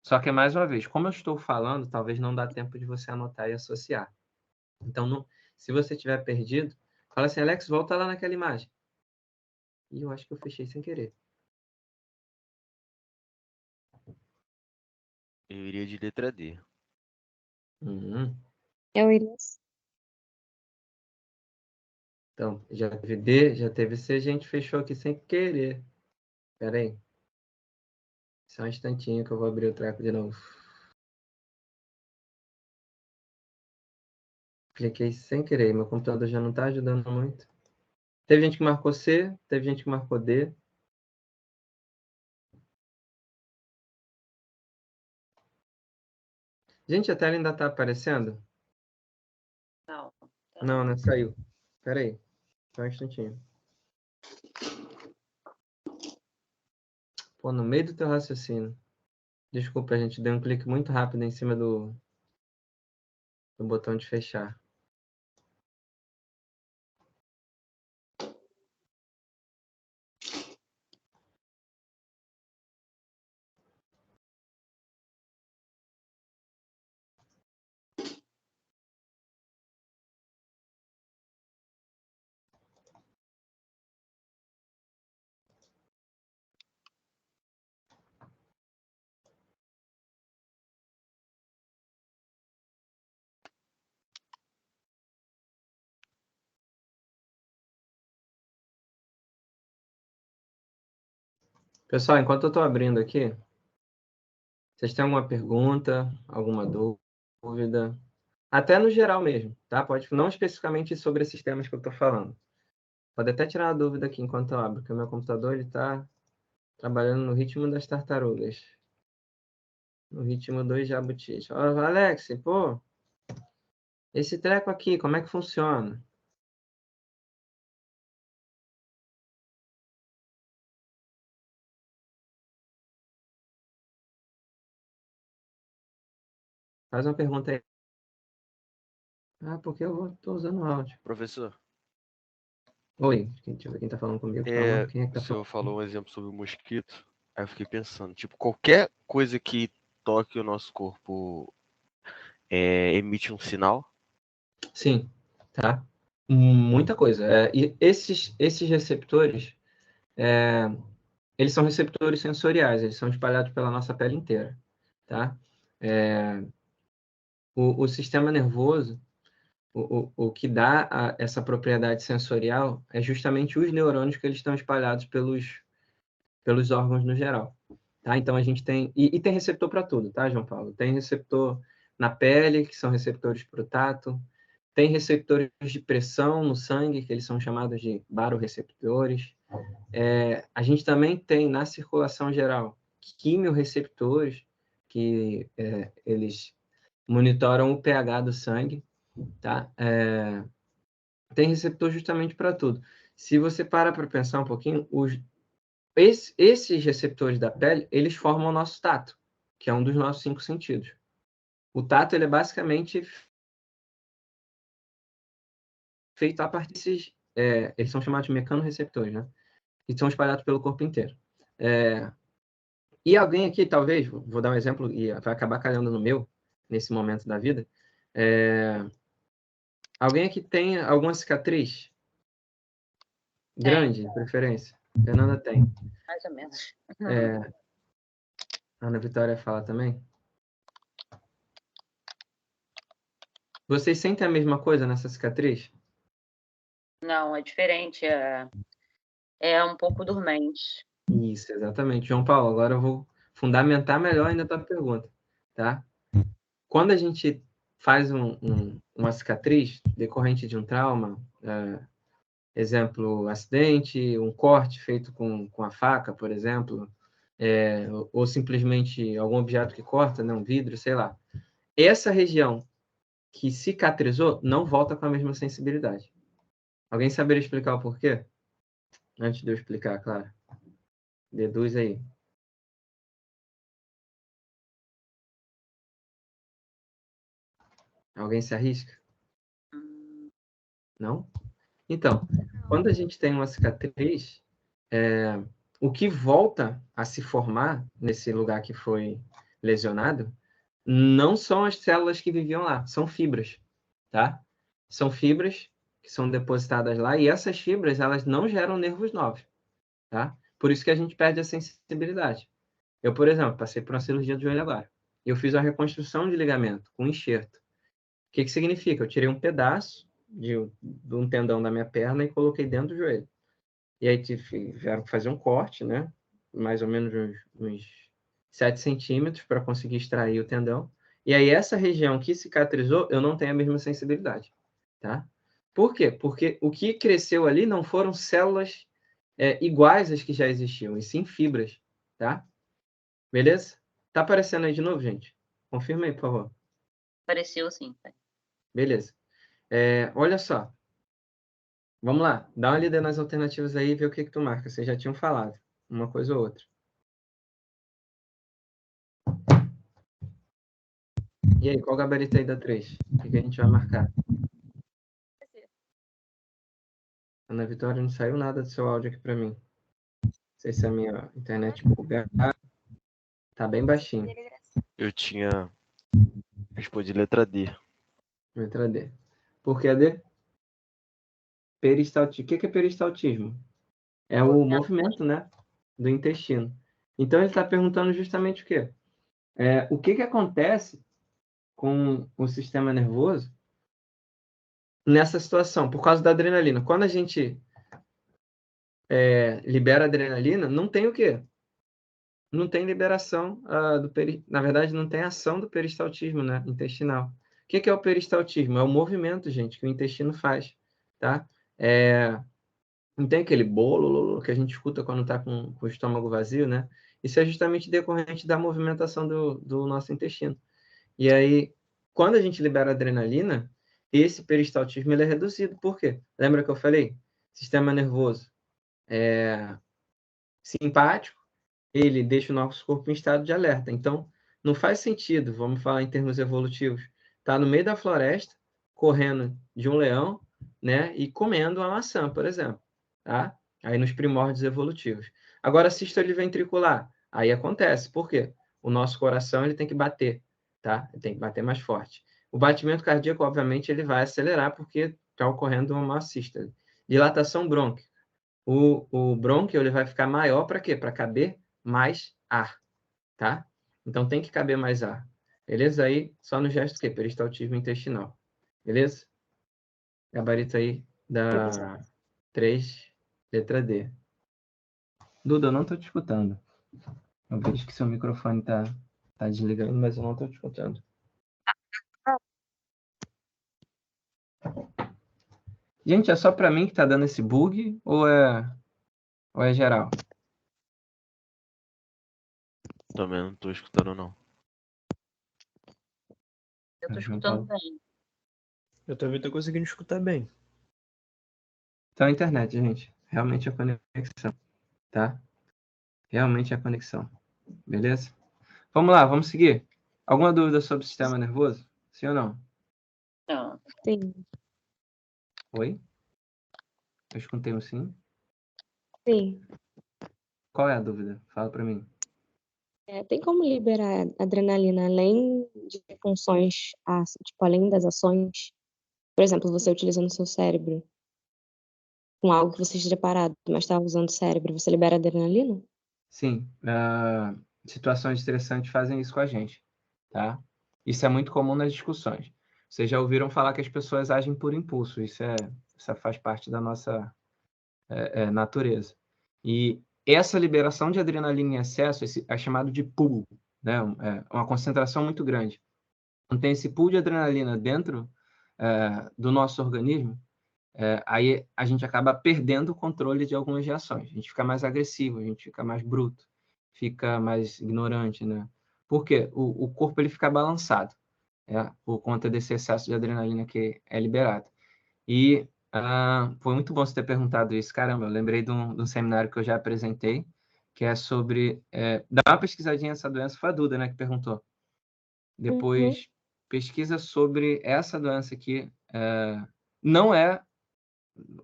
Só que, mais uma vez, como eu estou falando, talvez não dá tempo de você anotar e associar. Então, se você tiver perdido, fala assim, Alex, volta lá naquela imagem. E eu acho que eu fechei sem querer. Eu iria de letra D. Eu iria. Então, já teve D, já teve C, a gente fechou aqui sem querer. Espera aí. Só um instantinho que eu vou abrir o treco de novo. Cliquei sem querer, meu computador já não está ajudando muito. Teve gente que marcou C, teve gente que marcou D. Gente, a tela ainda está aparecendo? Não. Não, né? Saiu. Espera aí. Só um instantinho. Pô, no meio do teu raciocínio. Desculpa, a gente deu um clique muito rápido em cima do botão de fechar. Pessoal, enquanto eu estou abrindo aqui, vocês têm alguma pergunta, alguma dúvida? Até no geral mesmo, tá? Pode, não especificamente sobre esses temas que eu estou falando. Pode até tirar a dúvida aqui enquanto eu abro, porque o meu computador está trabalhando no ritmo das tartarugas. No ritmo dos jabutis. Ó, Alex, pô, esse treco aqui, como é que funciona? Faz uma pergunta aí. Ah, porque eu estou usando o áudio. Professor, Oi, deixa eu ver quem está falando comigo. Calma, quem é que o está falando? senhor falou um exemplo sobre o mosquito. Aí eu fiquei pensando, tipo, qualquer coisa que toque o nosso corpo emite um sinal. Sim, tá? Muita coisa. E esses receptores, eles são receptores sensoriais, eles são espalhados pela nossa pele inteira, tá? É, o sistema nervoso, o que dá essa propriedade sensorial é justamente os neurônios que eles estão espalhados pelos órgãos no geral, tá? Então a gente tem e tem receptor para tudo, tá, João Paulo? Tem receptor na pele, que são receptores para o tato, tem receptores de pressão no sangue, que eles são chamados de barorreceptores. A gente também tem na circulação geral quimiorreceptores, que eles monitoram o pH do sangue, tá? Tem receptor justamente para tudo. Se você para pensar um pouquinho, esses receptores da pele, eles formam o nosso tato, que é um dos nossos 5 sentidos. O tato, ele é basicamente feito a partir desses, eles são chamados de mecanorreceptores, né? Que são espalhados pelo corpo inteiro. E alguém aqui, talvez, vou dar um exemplo e vai acabar calhando no meu, nesse momento da vida. Alguém aqui tem alguma cicatriz? Grande, de preferência? Fernanda tem. Mais ou menos. Ana Vitória fala também. Vocês sentem a mesma coisa nessa cicatriz? Não, é diferente. É um pouco dormente. Isso, exatamente. João Paulo, agora eu vou fundamentar melhor ainda a tua pergunta, tá? Quando a gente faz uma cicatriz decorrente de um trauma, exemplo, acidente, um corte feito com a faca, por exemplo, ou simplesmente algum objeto que corta, né, um vidro, sei lá. Essa região que cicatrizou não volta com a mesma sensibilidade. Alguém saberia explicar o porquê? Antes de eu explicar, claro. Deduz aí. Alguém se arrisca? Hum, Não? Então, quando a gente tem uma cicatriz, o que volta a se formar nesse lugar que foi lesionado não são as células que viviam lá, são fibras, tá? São fibras que são depositadas lá e essas fibras, elas não geram nervos novos, tá? Por isso que a gente perde a sensibilidade. Eu, por exemplo, passei por uma cirurgia do joelho agora. Eu fiz uma reconstrução de ligamento com enxerto. O que significa? Eu tirei um pedaço de um tendão da minha perna e coloquei dentro do joelho. E aí tiveram que fazer um corte, né? Mais ou menos uns 7 centímetros para conseguir extrair o tendão. E aí essa região que cicatrizou, eu não tenho a mesma sensibilidade, tá? Por quê? Porque o que cresceu ali não foram células iguais às que já existiam, e sim fibras, tá? Beleza? Tá aparecendo aí de novo, gente? Confirma aí, por favor. pareceu sim. Beleza. Olha só. Vamos lá. Dá uma lida nas alternativas aí e vê o que tu marca. Vocês já tinham falado. Uma coisa ou outra. E aí, qual o gabarito aí da 3? O que a gente vai marcar? Ana Vitória, não saiu nada do seu áudio aqui para mim. Não sei se a minha internet bugar. Tá bem baixinho. Eu tinha respondido letra D. Letra D. Por que D? Peristaltismo. O que é peristaltismo? É o movimento, né, do intestino. Então, ele está perguntando justamente o quê? O que acontece com o sistema nervoso nessa situação, por causa da adrenalina. Quando a gente libera adrenalina, não tem o quê? Não tem liberação na verdade, não tem ação do peristaltismo, né, intestinal. O que é o peristaltismo? É o movimento, gente, que o intestino faz, tá? Não tem aquele bolo que a gente escuta quando está com o estômago vazio, né? Isso é justamente decorrente da movimentação do nosso intestino. E aí, quando a gente libera adrenalina, esse peristaltismo ele é reduzido. Por quê? Lembra que eu falei? Sistema nervoso simpático, ele deixa o nosso corpo em estado de alerta. Então, não faz sentido, vamos falar em termos evolutivos, tá no meio da floresta, correndo de um leão, né, e comendo uma maçã, por exemplo, tá? Aí nos primórdios evolutivos. Agora, sístole ventricular, aí acontece. Por quê? O nosso coração ele tem que bater, tá? Ele tem que bater mais forte. O batimento cardíaco, obviamente, ele vai acelerar porque está ocorrendo uma sístole. Dilatação brônquica. O brônquio ele vai ficar maior para quê? Para caber mais ar, tá? Então tem que caber mais ar. Beleza? Aí só no gesto que peristaltismo intestinal. Beleza? Gabarito aí da 3, letra D. Duda, eu não estou te escutando. Eu vejo que seu microfone tá desligando, mas eu não estou te escutando. Gente, é só para mim que tá dando esse bug ou é geral? Também não tô escutando, não. Eu tô escutando bem. Eu também tô conseguindo escutar bem. Então a internet, gente. Realmente a conexão, tá? Realmente a conexão. Beleza? Vamos lá, vamos seguir. Alguma dúvida sobre o sistema nervoso? Sim ou não? Não. Sim. Oi? Eu escutei um sim. Sim. Qual é a dúvida? Fala para mim. Tem como liberar adrenalina além de funções, tipo, além das ações? Por exemplo, você utilizando o seu cérebro com algo que você esteja parado, mas está usando o cérebro, você libera adrenalina? Sim. Situações estressantes fazem isso com a gente, tá? Isso é muito comum nas discussões. Vocês já ouviram falar que as pessoas agem por impulso. Isso faz parte da nossa natureza. E essa liberação de adrenalina em excesso é chamado de pool, né? É uma concentração muito grande. Então, tem esse pool de adrenalina dentro do nosso organismo, aí a gente acaba perdendo o controle de algumas reações. A gente fica mais agressivo, a gente fica mais bruto, fica mais ignorante, né? Por quê? O corpo ele fica balançado, por conta desse excesso de adrenalina que é liberado. E foi muito bom você ter perguntado isso. Caramba, eu lembrei de um seminário que eu já apresentei, que é sobre... dá uma pesquisadinha nessa doença, foi a Duda, né, que perguntou. Depois, pesquisa sobre essa doença aqui. Não é,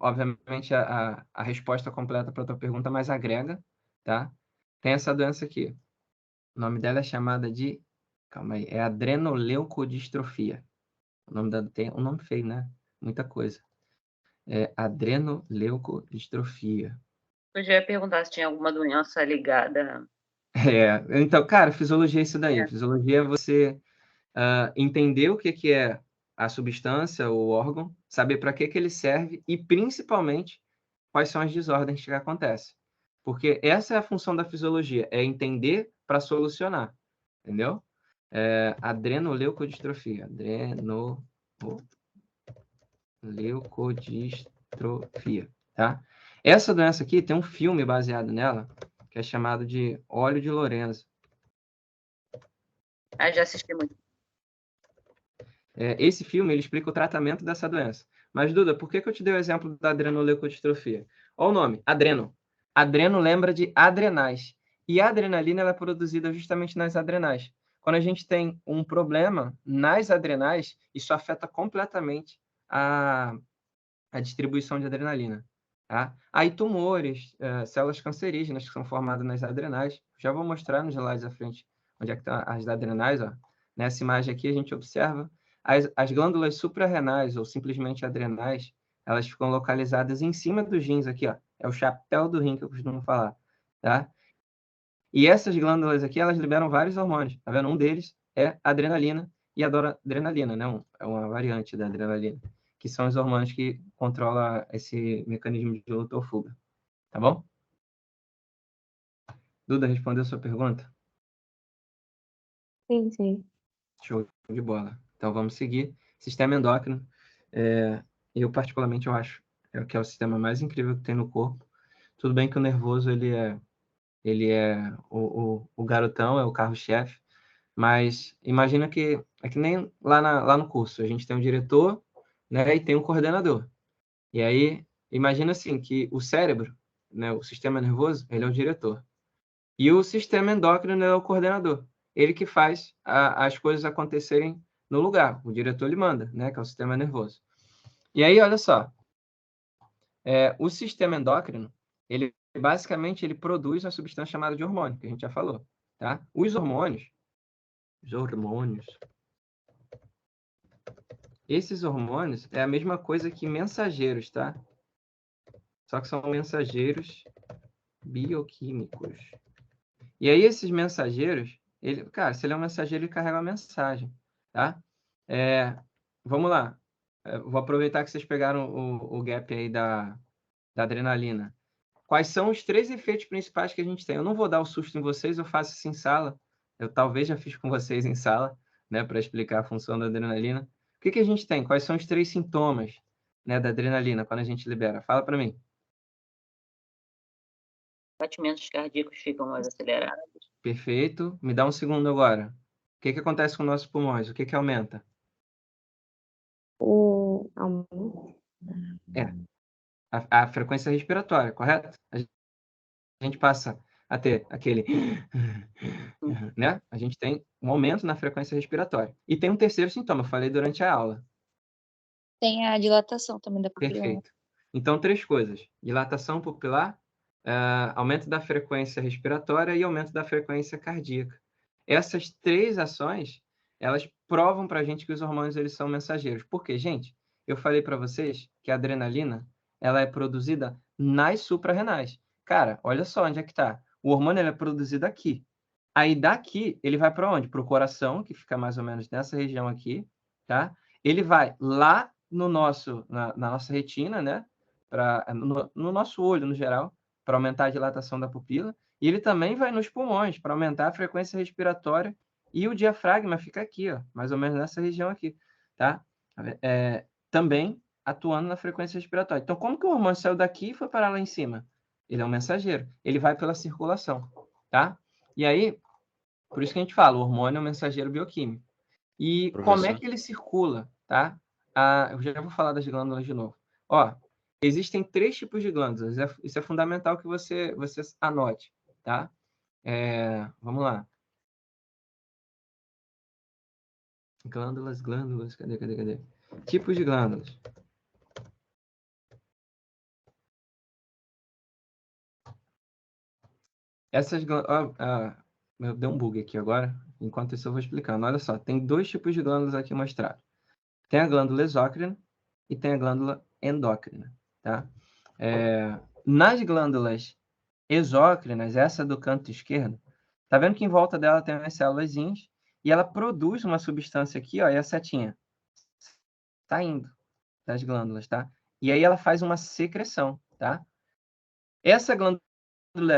obviamente, a resposta completa para a tua pergunta, mas agrega, tá? Tem essa doença aqui. O nome dela é chamada de... Calma aí. É adrenoleucodistrofia. Tem um nome feio, né? Muita coisa. Adrenoleucodistrofia. Eu já ia perguntar se tinha alguma doença ligada. Então, cara, fisiologia é isso daí. Fisiologia é você entender o que é a substância, o órgão, saber para que ele serve e, principalmente, quais são as desordens que acontecem. Porque essa é a função da fisiologia, é entender para solucionar, entendeu? Adrenoleucodistrofia. Adrenoleucodistrofia, tá? Essa doença aqui tem um filme baseado nela, que é chamado de Óleo de Lorenzo. Já assisti muito. Esse filme ele explica o tratamento dessa doença. Mas, Duda, por que eu te dei o exemplo da adrenoleucodistrofia? Olha o nome, adreno. Adreno lembra de adrenais. E a adrenalina ela é produzida justamente nas adrenais. quando a gente tem um problema nas adrenais, isso afeta completamente a distribuição de adrenalina. Tá? Aí tumores, células cancerígenas que são formadas nas adrenais. Já vou mostrar nos slides à frente onde é que estão as adrenais. Ó. Nessa imagem aqui a gente observa as glândulas suprarrenais ou simplesmente adrenais, elas ficam localizadas em cima dos rins aqui. Ó. É o chapéu do rim que eu costumo falar. Tá? E essas glândulas aqui, elas liberam vários hormônios. Tá vendo? Um deles é a adrenalina e a noradrenalina, né? É uma variante da adrenalina, que são os hormônios que controlam esse mecanismo de luta ou fuga. Tá bom? Duda, respondeu a sua pergunta? Sim, sim. Show de bola. Então, vamos seguir. Sistema endócrino. Eu, particularmente, eu acho que é o sistema mais incrível que tem no corpo. Tudo bem que o nervoso, ele é o garotão, é o carro-chefe, mas imagina que é que nem lá no curso. A gente tem um diretor, né, e tem um coordenador. E aí, imagina assim, que o cérebro, né, o sistema nervoso, ele é o diretor. E o sistema endócrino é o coordenador. Ele que faz as coisas acontecerem no lugar. O diretor ele manda, né, que é o sistema nervoso. E aí, olha só, o sistema endócrino, ele basicamente ele produz uma substância chamada de hormônio, que a gente já falou, tá? Os hormônios, esses hormônios é a mesma coisa que mensageiros, tá? Só que são mensageiros bioquímicos. E aí esses mensageiros, cara, se ele é um mensageiro, ele carrega uma mensagem, tá? Vamos lá. Vou aproveitar que vocês pegaram o gap aí da adrenalina. Quais são os 3 efeitos principais que a gente tem? Eu não vou dar o susto em vocês, eu faço isso em sala. Eu talvez já fiz com vocês em sala, né, para explicar a função da adrenalina. O que a gente tem? Quais são os 3 sintomas, né, da adrenalina quando a gente libera? Fala para mim. Batimentos cardíacos ficam mais acelerados. Perfeito. Me dá um segundo agora. O que acontece com nossos pulmões? O que aumenta? O... A frequência respiratória, correto? A gente passa a ter aquele, né? A gente tem um aumento na frequência respiratória. E tem um terceiro sintoma, eu falei durante a aula. Tem a dilatação também da pupila. Perfeito. Então, 3 coisas. Dilatação pupilar, aumento da frequência respiratória e aumento da frequência cardíaca. Essas 3 ações, elas provam para a gente que os hormônios eles são mensageiros. Por quê, gente? Eu falei para vocês que a adrenalina ela é produzida nas suprarrenais. Cara, olha só onde é que está. O hormônio ele é produzido aqui. Aí daqui ele vai para onde? Para o coração, que fica mais ou menos nessa região aqui, tá? Ele vai lá no na nossa retina, né? No nosso olho, no geral, para aumentar a dilatação da pupila. E ele também vai nos pulmões, para aumentar a frequência respiratória. E o diafragma fica aqui, ó, mais ou menos nessa região aqui, tá? Também atuando na frequência respiratória. Então, como que o hormônio saiu daqui e foi parar lá em cima? Ele é um mensageiro. Ele vai pela circulação, tá? E aí, por isso que a gente fala, o hormônio é um mensageiro bioquímico. E como é que ele circula, tá? Eu já vou falar das glândulas de novo. Ó, existem 3 tipos de glândulas. Isso é fundamental que você anote, tá? Vamos lá. Glândulas, cadê? Tipos de glândulas. Essas glândulas... deu um bug aqui agora. Enquanto isso eu vou explicando. Olha só, tem 2 tipos de glândulas aqui mostrados. Tem a glândula exócrina e tem a glândula endócrina, tá? Nas glândulas exócrinas, essa do canto esquerdo, tá vendo que em volta dela tem umas célulazinhas e ela produz uma substância aqui, ó, e a setinha tá indo das glândulas, tá? E aí ela faz uma secreção, tá? Essa glândula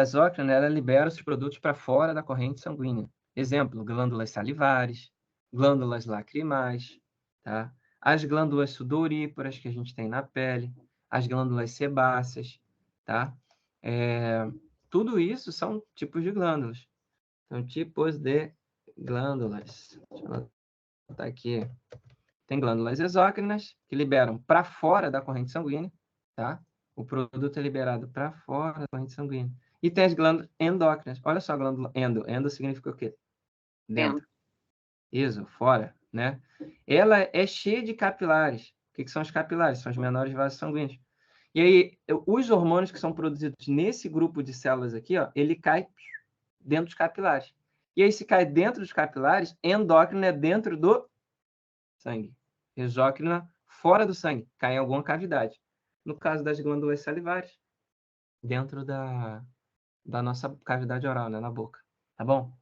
exócrina, ela libera os produtos para fora da corrente sanguínea. Exemplo, glândulas salivares, glândulas lacrimais, tá? As glândulas sudoríparas que a gente tem na pele, as glândulas sebáceas, tá? Tudo isso são tipos de glândulas. São tipos de glândulas. Deixa eu botar aqui. Tem glândulas exócrinas, que liberam para fora da corrente sanguínea, tá? O produto é liberado para fora da corrente sanguínea. E tem as glândulas endócrinas. Olha só a glândula endo. Endo significa o quê? Dentro. fora, né? Ela é cheia de capilares. O que são os capilares? São os menores vasos sanguíneos. E aí, os hormônios que são produzidos nesse grupo de células aqui, ó, ele cai dentro dos capilares. E aí, se cai dentro dos capilares, endócrina é dentro do sangue. Exócrina fora do sangue, cai em alguma cavidade. No caso das glândulas salivares, dentro da nossa cavidade oral, né, na boca. Tá bom?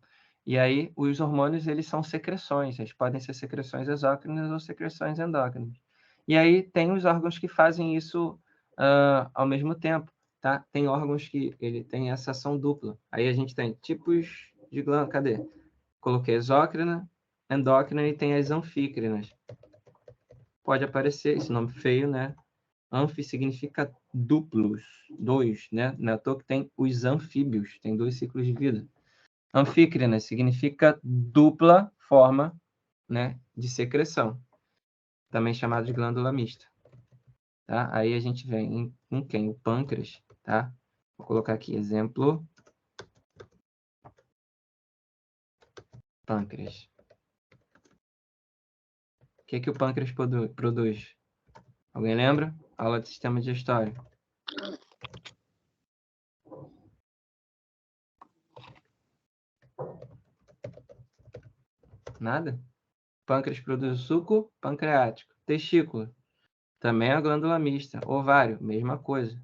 E aí, os hormônios, eles são secreções. Eles podem ser secreções exócrinas ou secreções endócrinas. E aí, tem os órgãos que fazem isso ao mesmo tempo, tá? Tem órgãos que ele tem essa ação dupla. Aí a gente tem tipos de glândula. Cadê? Coloquei exócrina, endócrina e tem as anfícrinas. Pode aparecer esse nome feio, né? Anfi significa duplos, dois, né? Não é à toa que tem os anfíbios, tem 2 ciclos de vida. Anfícrina significa dupla forma, né, de secreção, também chamado de glândula mista. Tá? Aí a gente vem em quem? O pâncreas, tá? Vou colocar aqui exemplo. Pâncreas. O que o pâncreas produz? Alguém lembra? Aula de sistema digestório. Nada? Pâncreas produz suco pancreático. Testículo. Também a glândula mista. Ovário, mesma coisa.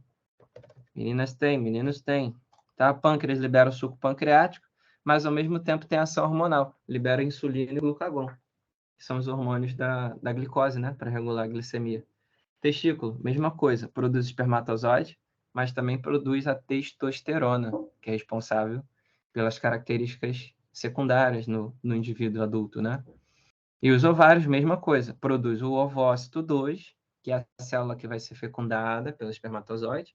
Meninas têm, meninos têm. Tá? Pâncreas libera o suco pancreático, mas ao mesmo tempo tem ação hormonal. Libera insulina e glucagon, que são os hormônios da glicose, né? Para regular a glicemia. Testículo, mesma coisa. Produz espermatozoide, mas também produz a testosterona, que é responsável pelas características secundárias no indivíduo adulto, né? E os ovários, mesma coisa. Produz o ovócito 2, que é a célula que vai ser fecundada pelo espermatozoide,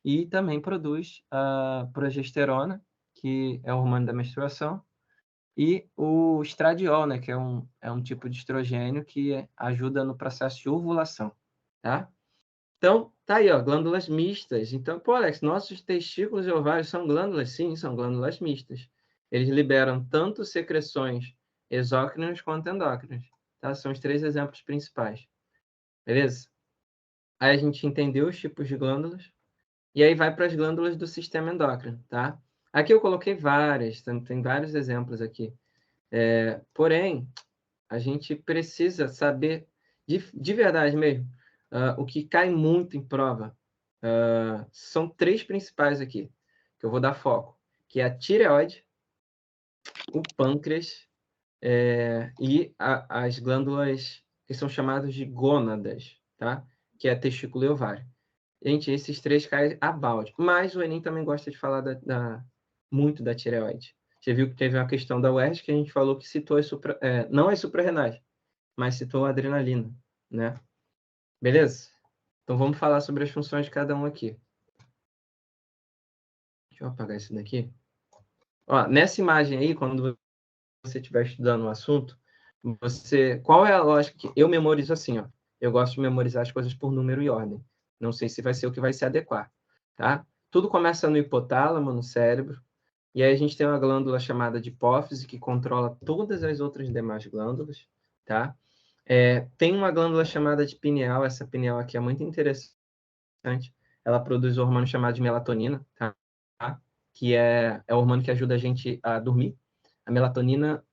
e também produz a progesterona, que é o hormônio da menstruação, e o estradiol, né, que é um tipo de estrogênio que ajuda no processo de ovulação, tá? Então, tá aí, ó, glândulas mistas. Então, pô, Alex, nossos testículos e ovários são glândulas? Sim, são glândulas mistas. Eles liberam tanto secreções exócrinas quanto endócrinas, tá? São os 3 exemplos principais. Beleza? Aí a gente entendeu os tipos de glândulas. E aí vai para as glândulas do sistema endócrino, tá? Aqui eu coloquei várias, tem vários exemplos aqui. Porém, a gente precisa saber, de verdade mesmo, o que cai muito em prova. São 3 principais aqui, que eu vou dar foco, que é a tireoide, o pâncreas e as glândulas que são chamadas de gônadas, tá? Que é testículo e ovário. Gente, esses 3 caem a balde. Mas o Enem também gosta de falar muito da tireoide. Você viu que teve uma questão da UERJ que a gente falou que citou não as suprarrenais, mas citou a adrenalina, né? Beleza? Então vamos falar sobre as funções de cada um aqui. Deixa eu apagar isso daqui. Ó, nessa imagem aí, quando você estiver estudando o assunto, qual é a lógica que eu memorizo assim, ó? Eu gosto de memorizar as coisas por número e ordem. Não sei se vai ser o que vai se adequar, tá? Tudo começa no hipotálamo, no cérebro, e aí a gente tem uma glândula chamada de hipófise, que controla todas as outras demais glândulas, tá? Tem uma glândula chamada de pineal, essa pineal aqui é muito interessante, ela produz um hormônio chamado de melatonina, tá? Que é o hormônio que ajuda a gente a dormir. A melatonina,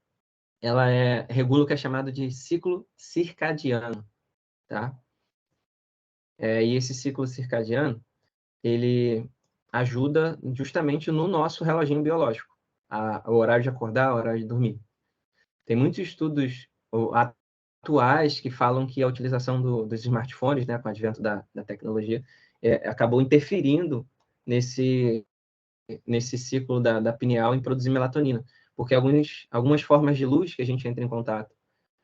ela regula o que é chamado de ciclo circadiano, tá? E esse ciclo circadiano, ele ajuda justamente no nosso reloginho biológico, o horário de acordar, o horário de dormir. Tem muitos estudos atuais que falam que a utilização dos smartphones, né, com o advento da tecnologia, acabou interferindo nesse ciclo da pineal em produzir melatonina, porque algumas formas de luz que a gente entra em contato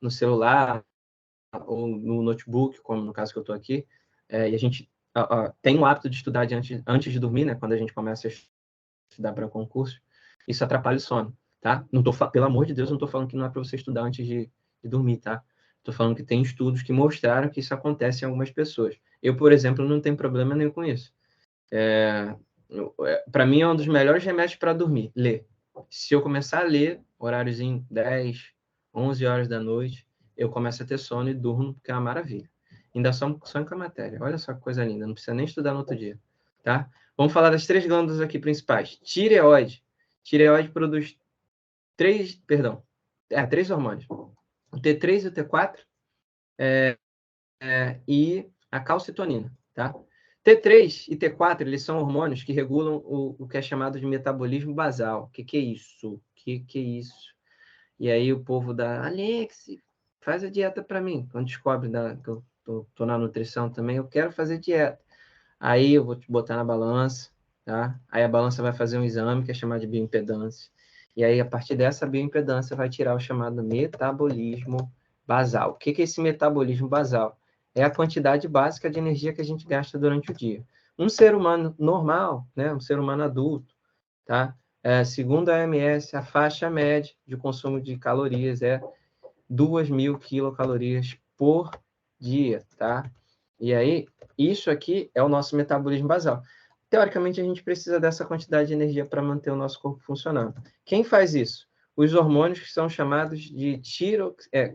no celular ou no notebook, como no caso que eu estou aqui, e a gente tem o hábito de estudar antes de dormir, né, quando a gente começa a estudar para concurso, isso atrapalha o sono, tá? Pelo amor de Deus, não estou falando que não é para você estudar antes de dormir, tá? Estou falando que tem estudos que mostraram que isso acontece em algumas pessoas. Eu, por exemplo, não tenho problema nenhum com isso. Para mim, é um dos melhores remédios para dormir, ler. Se eu começar a ler, horáriozinho 10, 11 horas da noite, eu começo a ter sono e durmo, que é uma maravilha. Ainda sonho com a matéria. Olha só que coisa linda, não precisa nem estudar no outro dia, tá? Vamos falar das 3 glândulas aqui principais. Tireoide. Tireoide produz 3 hormônios. O T3 e o T4 e a calcitonina, tá? T3 e T4, eles são hormônios que regulam o que é chamado de metabolismo basal. O que é isso? O que é isso? E aí o povo da Alex, faz a dieta para mim. Quando descobre que eu tô na nutrição também, eu quero fazer dieta. Aí eu vou te botar na balança, tá? Aí a balança vai fazer um exame que é chamado de bioimpedância. E aí, a partir dessa bioimpedância, vai tirar o chamado metabolismo basal. O que é esse metabolismo basal? É a quantidade básica de energia que a gente gasta durante o dia. Um ser humano normal, né? Um ser humano adulto, tá? Segundo a OMS, a faixa média de consumo de calorias é 2.000 quilocalorias por dia, tá? E aí, isso aqui é o nosso metabolismo basal. Teoricamente, a gente precisa dessa quantidade de energia para manter o nosso corpo funcionando. Quem faz isso? Os hormônios que são chamados de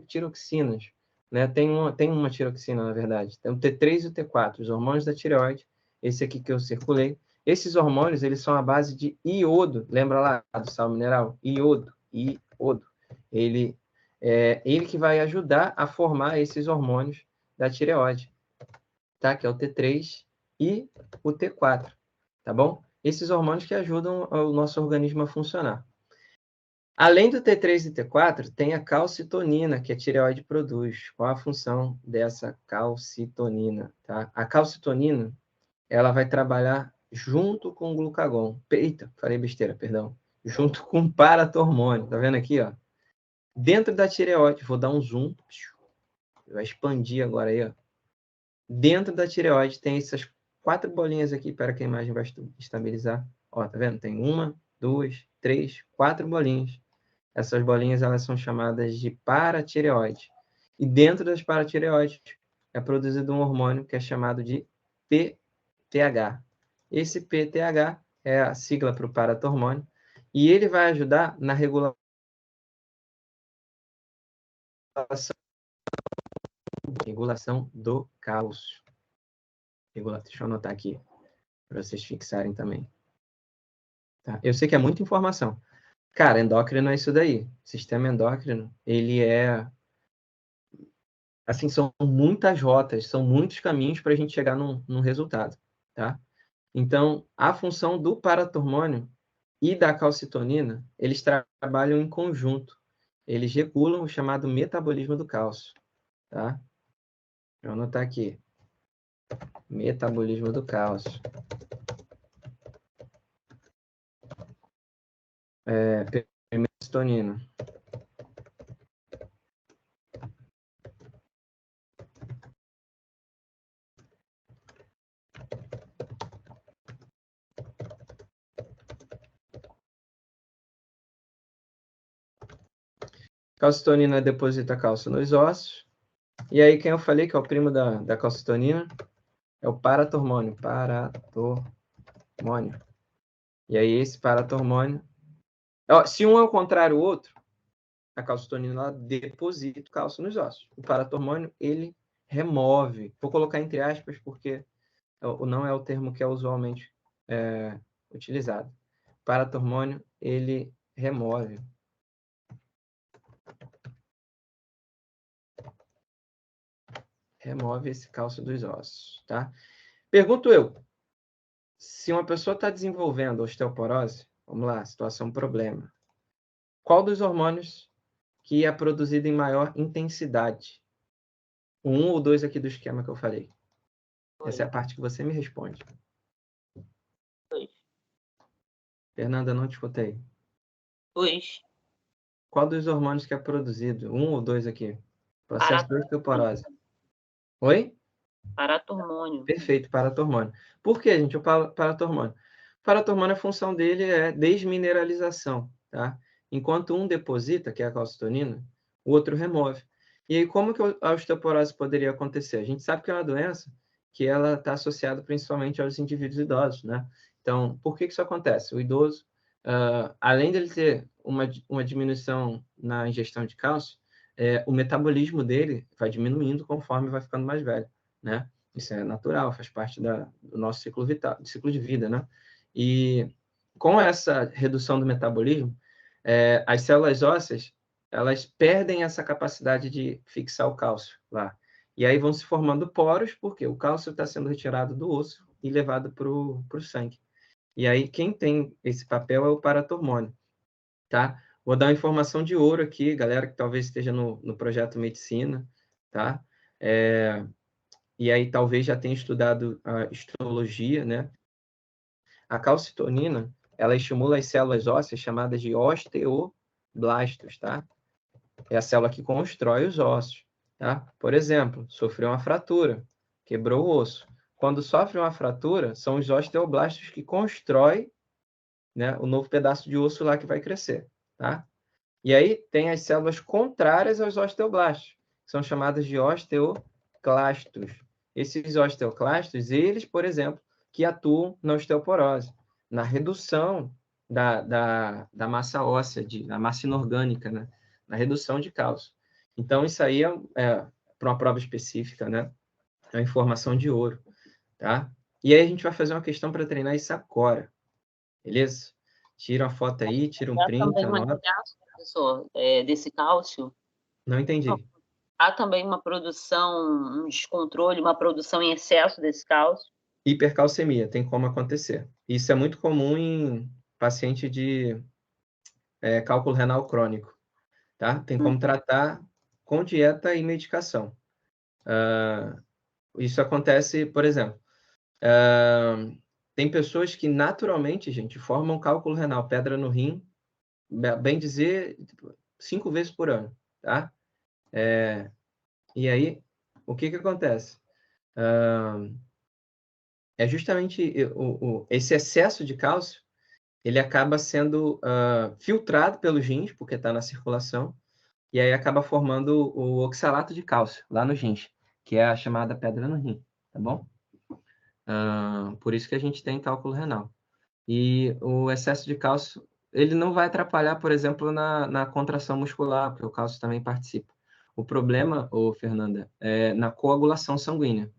tiroxinas, né? Tem uma tiroxina, na verdade. Tem o T3 e o T4, os hormônios da tireoide, esse aqui que eu circulei. Esses hormônios, eles são à base de iodo. Lembra lá do sal mineral? Iodo. Ele que vai ajudar a formar esses hormônios da tireoide, tá? Que é o T3 e o T4, tá bom? Esses hormônios que ajudam o nosso organismo a funcionar. Além do T3 e T4, tem a calcitonina, que a tireoide produz. Qual a função dessa calcitonina, tá? A calcitonina, ela vai trabalhar junto com o glucagon. Eita, falei besteira, perdão. Junto com o paratormônio, tá vendo aqui, ó? Dentro da tireoide, vou dar um zoom, vai expandir agora aí, ó. Dentro da tireoide tem essas 4 bolinhas aqui, para que a imagem vai estabilizar. Ó, tá vendo? Tem 1, 2, 3, 4 bolinhas. Essas bolinhas, elas são chamadas de paratireoide. E dentro das paratireoides é produzido um hormônio que é chamado de PTH. Esse PTH é a sigla para o paratormônio e ele vai ajudar na regulação do cálcio. Deixa eu anotar aqui, para vocês fixarem também. Tá? Eu sei que é muita informação. Cara, endócrino é isso daí. Sistema endócrino, ele é... Assim, são muitas rotas, são muitos caminhos para a gente chegar num resultado, tá? Então, a função do paratormônio e da calcitonina, eles trabalham em conjunto. Eles regulam o chamado metabolismo do cálcio, tá? Vou anotar aqui. Metabolismo do cálcio. Calcitonina. Calcitonina deposita cálcio nos ossos. E aí, quem eu falei que é o primo da calcitonina é o paratormônio. Paratormônio. E aí, esse paratormônio... se um é o contrário do outro, a calcitonina ela deposita o cálcio nos ossos. O paratormônio, ele remove. Vou colocar entre aspas, porque não é o termo que é usualmente utilizado. Paratormônio, ele remove. Remove esse cálcio dos ossos, tá? Pergunto eu, se uma pessoa está desenvolvendo osteoporose, vamos lá, situação problema, qual dos hormônios que é produzido em maior intensidade? O 1 ou 2 aqui do esquema que eu falei. Essa é a parte que você me responde. 2. Fernanda, não te escutei. 2. Qual dos hormônios que é produzido? 1 ou 2 aqui? Processo de osteoporose. Oi? Paratormônio. Perfeito, paratormônio. Por que, gente, o paratormônio? O paratormônio, a função dele é desmineralização, tá? Enquanto um deposita, que é a calcitonina, o outro remove. E aí, como que a osteoporose poderia acontecer? A gente sabe que é uma doença que ela está associada principalmente aos indivíduos idosos, né? Então, por que isso acontece? O idoso, além dele ter uma diminuição na ingestão de cálcio, o metabolismo dele vai diminuindo conforme vai ficando mais velho, né? Isso é natural, faz parte do nosso ciclo vital, ciclo de vida, né? E com essa redução do metabolismo, as células ósseas, elas perdem essa capacidade de fixar o cálcio lá. E aí vão se formando poros, porque o cálcio está sendo retirado do osso e levado para o sangue. E aí quem tem esse papel é o paratormônio, tá? Vou dar uma informação de ouro aqui, galera que talvez esteja no projeto Medicina, tá? E aí talvez já tenha estudado a histologia, né? A calcitonina, ela estimula as células ósseas chamadas de osteoblastos, tá? É a célula que constrói os ossos, tá? Por exemplo, sofreu uma fratura, quebrou o osso. Quando sofre uma fratura, são os osteoblastos que constroem, né, o novo pedaço de osso lá que vai crescer, tá? E aí tem as células contrárias aos osteoblastos, que são chamadas de osteoclastos. Esses osteoclastos, eles, por exemplo, que atuam na osteoporose, na redução da massa óssea, da massa inorgânica, né? Na redução de cálcio. Então, isso aí para uma prova específica, né? É uma informação de ouro, tá? E aí a gente vai fazer uma questão para treinar isso agora, beleza? Tira uma foto aí, tira um Há print, também um anota. excesso, professor, desse cálcio. Não entendi. Há também uma produção, um descontrole, uma produção em excesso desse cálcio. Hipercalcemia tem como acontecer. Isso é muito comum em paciente de cálculo renal crônico, tá? Tem como tratar com dieta e medicação. Isso acontece, por exemplo, tem pessoas que naturalmente, gente, formam cálculo renal, pedra no rim, bem dizer, 5 vezes por ano, tá? E aí, o que acontece? É justamente esse excesso de cálcio, ele acaba sendo filtrado pelos rins, porque está na circulação, e aí acaba formando o oxalato de cálcio lá nos rins, que é a chamada pedra no rim, tá bom? Por isso que a gente tem cálculo renal. E o excesso de cálcio, ele não vai atrapalhar, por exemplo, na contração muscular, porque o cálcio também participa. O problema, Fernanda, é na coagulação sanguínea.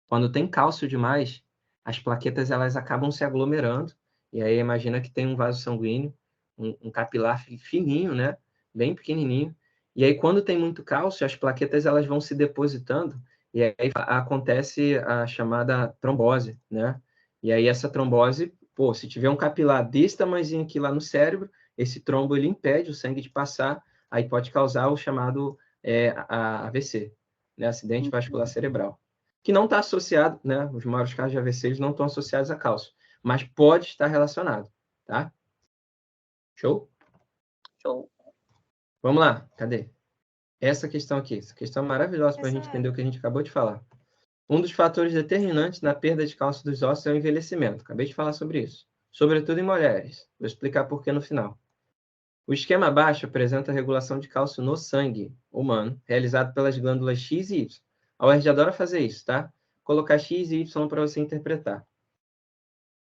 Quando tem cálcio demais, as plaquetas elas acabam se aglomerando, e aí imagina que tem um vaso sanguíneo, um capilar fininho, né? Bem pequenininho, e aí quando tem muito cálcio, as plaquetas elas vão se depositando, e aí acontece a chamada trombose, né? E aí essa trombose, pô, se tiver um capilar desse tamanhozinho aqui lá no cérebro, esse trombo ele impede o sangue de passar, aí pode causar o chamado AVC, né? Acidente vascular cerebral, que não está associado, né? Os maiores casos de AVC eles não estão associados a cálcio, mas pode estar relacionado, tá? Show? Show. Vamos lá, cadê? Essa questão aqui, essa questão maravilhosa para a gente entender o que a gente acabou de falar. Um dos fatores determinantes na perda de cálcio dos ossos é o envelhecimento. Acabei de falar sobre isso. Sobretudo em mulheres. Vou explicar por que no final. O esquema abaixo apresenta a regulação de cálcio no sangue humano, realizado pelas glândulas X e Y. A UERJ adora fazer isso, tá? Colocar X e Y para você interpretar.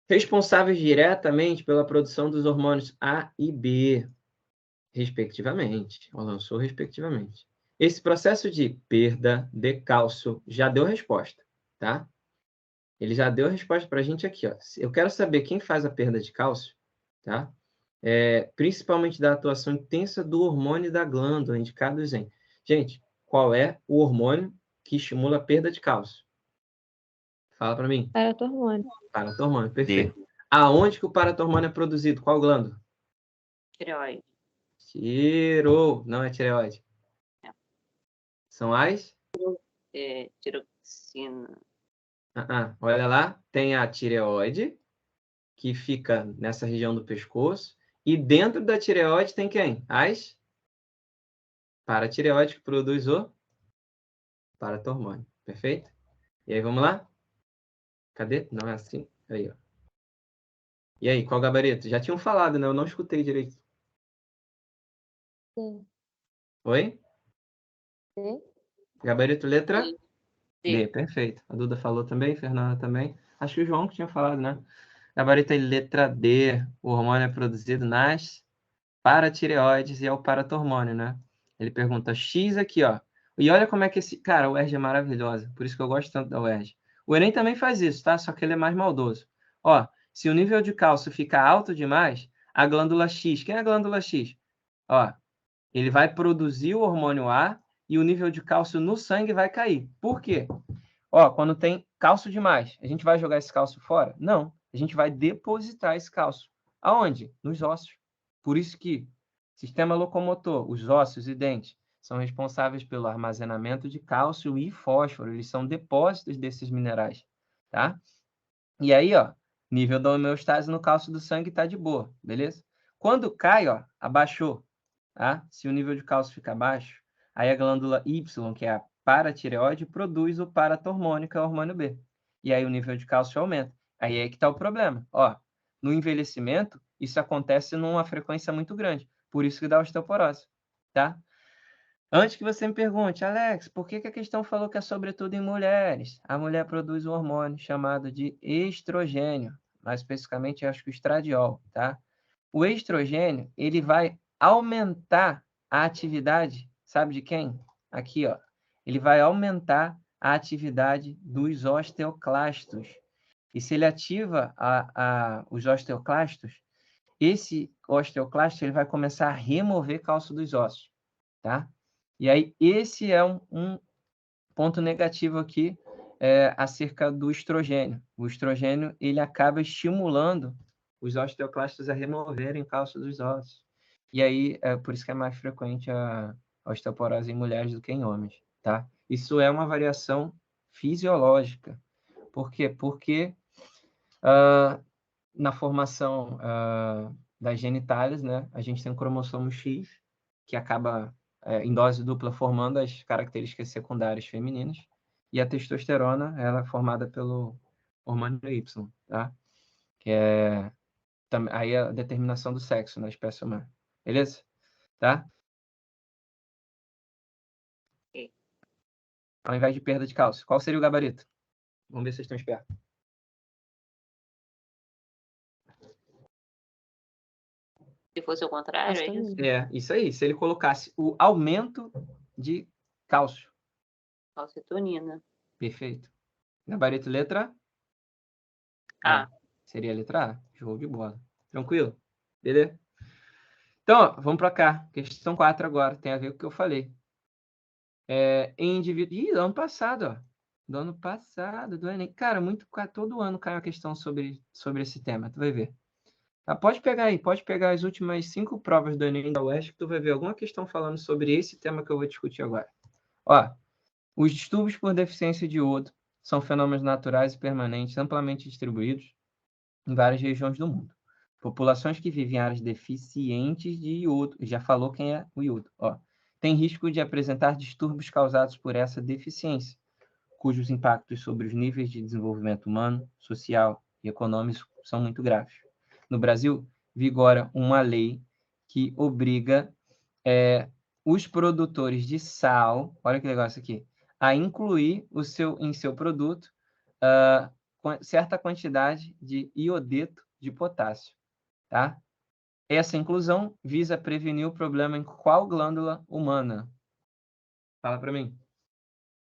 Responsáveis diretamente pela produção dos hormônios A e B, respectivamente. Ela lançou respectivamente. Esse processo de perda de cálcio já deu resposta, tá? Ele já deu a resposta para a gente aqui, ó. Eu quero saber quem faz a perda de cálcio, tá? Principalmente da atuação intensa do hormônio da glândula, indicados em... Gente, qual é o hormônio que estimula a perda de cálcio? Fala para mim. Paratormônio. Paratormônio, perfeito. Aonde que o paratormônio é produzido? Qual glândula? Tireoide. Não é tireoide. São as? Tiroxina. Olha lá, tem a tireoide, que fica nessa região do pescoço, e dentro da tireoide tem quem? As paratireoide, que produz o paratormônio, perfeito? E aí, vamos lá? Cadê? Não é assim? Aí, ó. E aí, qual gabarito? Já tinham falado, né? Eu não escutei direito. Sim. Oi? Sim. Gabarito letra D. D, perfeito. A Duda falou também, Fernanda também. Acho que o João que tinha falado, né? Gabarito é letra D. O hormônio é produzido nas paratireoides e é o paratormônio, né? Ele pergunta X aqui, ó. E olha como é que esse... Cara, a UERJ é maravilhosa. Por isso que eu gosto tanto da UERJ. O Enem também faz isso, tá? Só que ele é mais maldoso. Ó, se o nível de cálcio fica alto demais, a glândula X... Quem é a glândula X? Ó, ele vai produzir o hormônio A e o nível de cálcio no sangue vai cair. Por quê? Ó, quando tem cálcio demais, a gente vai jogar esse cálcio fora? Não. A gente vai depositar esse cálcio. Aonde? Nos ossos. Por isso que sistema locomotor, os ossos e dentes, são responsáveis pelo armazenamento de cálcio e fósforo. Eles são depósitos desses minerais, tá? E aí, ó, nível da homeostase no cálcio do sangue está de boa, beleza? Quando cai, ó, abaixou, tá? Se o nível de cálcio fica baixo, aí a glândula Y, que é a paratireoide, produz o paratormônio, que é o hormônio B. E aí o nível de cálcio aumenta. Aí é que está o problema. Ó, no envelhecimento, isso acontece numa frequência muito grande. Por isso que dá osteoporose, tá? Antes que você me pergunte, Alex, por que a questão falou que é sobretudo em mulheres? A mulher produz um hormônio chamado de estrogênio, mais especificamente, acho que o estradiol, tá? O estrogênio, ele vai aumentar a atividade, sabe de quem? Aqui, ó. Ele vai aumentar a atividade dos osteoclastos. E se ele ativa os osteoclastos, esse osteoclasto ele vai começar a remover cálcio dos ossos, tá? E aí, esse é um ponto negativo aqui acerca do estrogênio. O estrogênio, ele acaba estimulando os osteoclastos a removerem cálcio dos ossos. E aí, é por isso que é mais frequente a osteoporose em mulheres do que em homens, tá? Isso é uma variação fisiológica. Por quê? Porque na formação das genitálias, né, a gente tem um cromossomo X, que acaba em dose dupla formando as características secundárias femininas, e a testosterona ela é formada pelo hormônio Y, tá? Que é aí a determinação do sexo na espécie humana. Beleza? Tá? Ok. Ao invés de perda de cálcio, qual seria o gabarito? Vamos ver se vocês estão espertos. Se fosse o contrário, é isso? É, isso aí. Se ele colocasse o aumento de cálcio. Calcitonina. Perfeito. Gabarito letra A. Seria a letra A. Show de bola. Tranquilo? Beleza? Então, ó, vamos para cá. Questão 4 agora. Tem a ver com o que eu falei. Indivíduo... Ih, do ano passado, ó. Do ano passado, do Enem. Cara, todo ano cai uma questão sobre esse tema. Tu vai ver. Tá, pode pegar as últimas 5 provas do Enem da UESC, que tu vai ver alguma questão falando sobre esse tema que eu vou discutir agora. Ó, os distúrbios por deficiência de iodo são fenômenos naturais e permanentes, amplamente distribuídos em várias regiões do mundo. Populações que vivem em áreas deficientes de iodo, já falou quem é o iodo, ó, tem risco de apresentar distúrbios causados por essa deficiência, cujos impactos sobre os níveis de desenvolvimento humano, social e econômico são muito graves. No Brasil, vigora uma lei que obriga os produtores de sal, olha que legal isso aqui, a incluir em seu produto certa quantidade de iodeto de potássio, tá? Essa inclusão visa prevenir o problema em qual glândula humana? Fala para mim.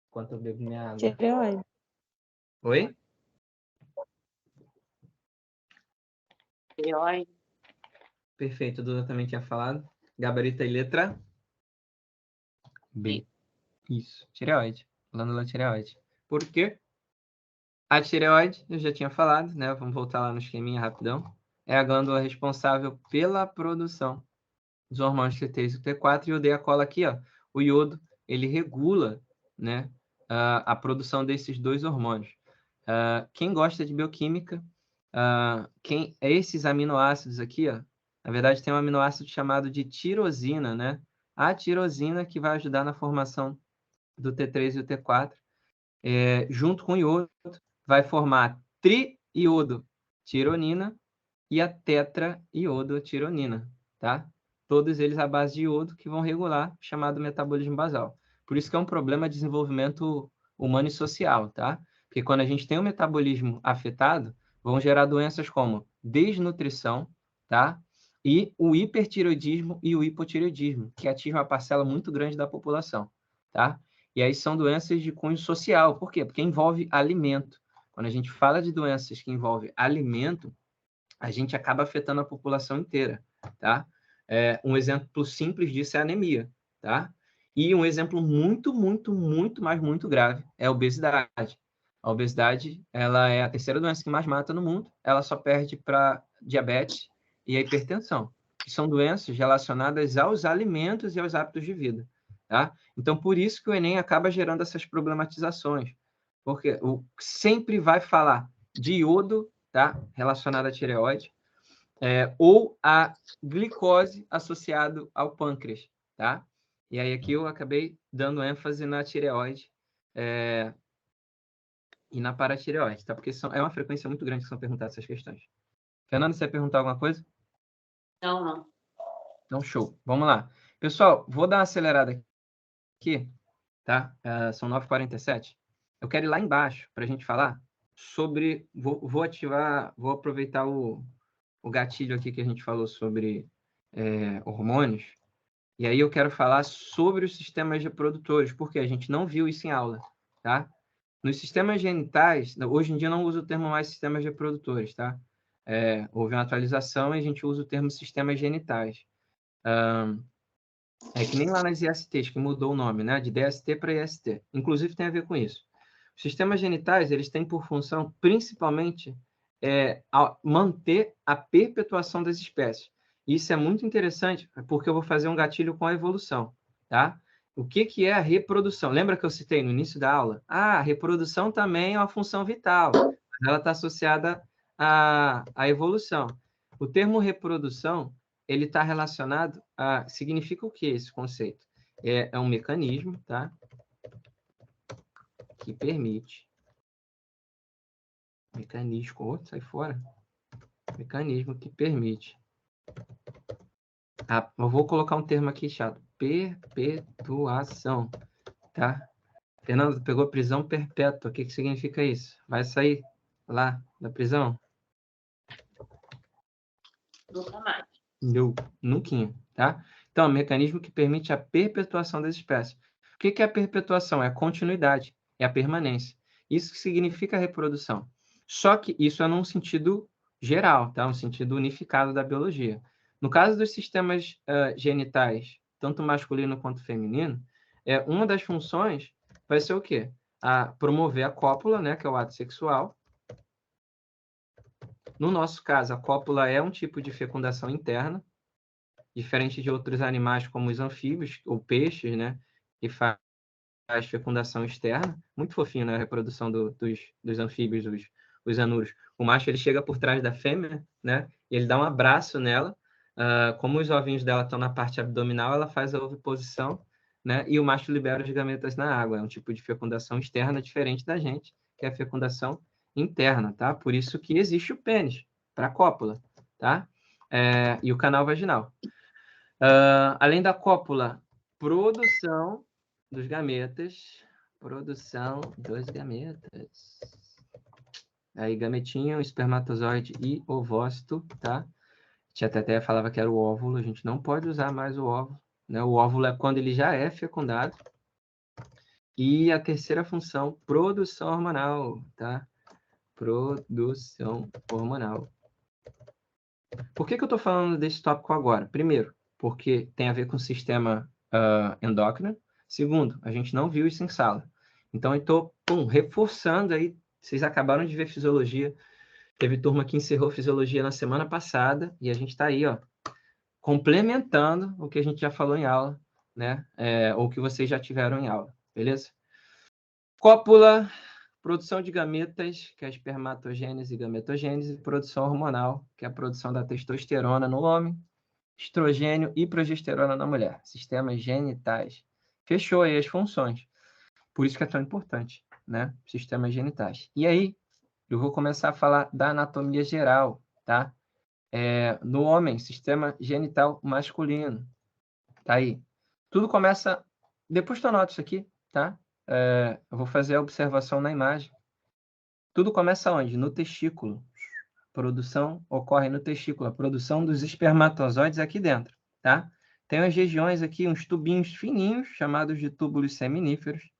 Enquanto eu bebo minha água. Tireoide. Oi? Tireoide. Perfeito, Duda também tinha falado. Gabarito e letra B. Isso, tireoide. Glândula tireoide. Por quê? A tireoide, eu já tinha falado, né? Vamos voltar lá no esqueminha rapidão. É a glândula responsável pela produção dos hormônios T3 e T4. E eu dei a cola aqui, ó. O iodo, ele regula, né, a produção desses dois hormônios. Quem gosta de bioquímica, esses aminoácidos aqui, ó, na verdade tem um aminoácido chamado de tirosina, né? A tirosina que vai ajudar na formação do T3 e o T4, junto com o iodo, vai formar triiodotironina e a tetraiodotironina, tá? Todos eles à base de iodo que vão regular o chamado metabolismo basal. Por isso que é um problema de desenvolvimento humano e social, tá? Porque quando a gente tem o metabolismo afetado, vão gerar doenças como desnutrição, tá? e o hipertireoidismo e o hipotireoidismo, que atingem uma parcela muito grande da população, tá? E aí são doenças de cunho social. Por quê? Porque envolve alimento. Quando a gente fala de doenças que envolvem alimento, a gente acaba afetando a população inteira, tá? Um exemplo simples disso é a anemia, tá? E um exemplo muito, muito, muito, mas muito grave é a obesidade. A obesidade, ela é a terceira doença que mais mata no mundo. Ela só perde para diabetes e a hipertensão, que são doenças relacionadas aos alimentos e aos hábitos de vida, tá? Então, por isso que o Enem acaba gerando essas problematizações, porque sempre vai falar de iodo, tá? Relacionado à tireoide, ou a glicose associado ao pâncreas, tá? E aí aqui eu acabei dando ênfase na tireoide e na paratireoide, tá? Porque é uma frequência muito grande que são perguntadas essas questões. Fernando, você quer perguntar alguma coisa? Não. Então, show. Vamos lá. Pessoal, vou dar uma acelerada aqui, tá? São 9h47. Eu quero ir lá embaixo para a gente falar sobre... Vou aproveitar o gatilho aqui que a gente falou sobre hormônios, e aí eu quero falar sobre os sistemas reprodutores, porque a gente não viu isso em aula, tá? Nos sistemas genitais, hoje em dia eu não uso o termo mais sistemas reprodutores, tá? Houve uma atualização e a gente usa o termo sistemas genitais. É que nem lá nas ISTs, que mudou o nome, né? De DST para IST. Inclusive tem a ver com isso. Os sistemas genitais, eles têm por função, principalmente, manter a perpetuação das espécies. Isso é muito interessante, porque eu vou fazer um gatilho com a evolução, tá? O que é a reprodução? Lembra que eu citei no início da aula? A reprodução também é uma função vital, mas ela está associada à evolução. O termo reprodução, ele está relacionado a... Significa o que esse conceito? É um mecanismo, tá? Que permite... Mecanismo... sai fora. Mecanismo que permite... eu vou colocar um termo aqui chato. Perpetuação, tá? Fernando, pegou prisão perpétua. O que significa isso? Vai sair lá da prisão? Nunca mais. Não, nunca, tá? Então, é um mecanismo que permite a perpetuação das espécies. O que é a perpetuação? É a continuidade, é a permanência. Isso que significa a reprodução. Só que isso é num sentido geral, tá? Um sentido unificado da biologia. No caso dos sistemas genitais, tanto masculino quanto feminino, uma das funções vai ser o quê? Promover a cópula, né, que é o ato sexual. No nosso caso, a cópula é um tipo de fecundação interna, diferente de outros animais como os anfíbios ou peixes, né, que faz fecundação externa. Muito fofinho, né, a reprodução dos anfíbios, os anuros. O macho ele chega por trás da fêmea, né, e ele dá um abraço nela. Como os ovinhos dela estão na parte abdominal, ela faz a oviposição, né, e o macho libera os gametas na água. É um tipo de fecundação externa diferente da gente, que é a fecundação interna, tá? Por isso que existe o pênis para a cópula, tá? E o canal vaginal. Além da cópula, produção dos gametas. Produção dos gametas. Aí, gametinho, espermatozoide e ovócito, tá? Tia Teté falava que era o óvulo, a gente não pode usar mais o óvulo, né? O óvulo é quando ele já é fecundado. E a terceira função, produção hormonal, tá? Produção hormonal. Por que eu estou falando desse tópico agora? Primeiro, porque tem a ver com o sistema endócrino. Segundo, a gente não viu isso em sala. Então, eu estou reforçando aí. Vocês acabaram de ver fisiologia. Teve turma que encerrou fisiologia na semana passada e a gente está aí, ó, complementando o que a gente já falou em aula, né? Ou que vocês já tiveram em aula, beleza? Cópula, produção de gametas, que é a espermatogênese e gametogênese, produção hormonal, que é a produção da testosterona no homem, estrogênio e progesterona na mulher, sistemas genitais. Fechou aí as funções. Por isso que é tão importante, né? Sistemas genitais. E aí, eu vou começar a falar da anatomia geral, tá? No homem, sistema genital masculino. Tá aí. Tudo começa... Depois tu anota isso aqui, tá? Eu vou fazer a observação na imagem. Tudo começa onde? No testículo. produção ocorre no testículo, a produção dos espermatozoides aqui dentro, tá? Tem as regiões aqui, uns tubinhos fininhos, chamados de túbulos seminíferos,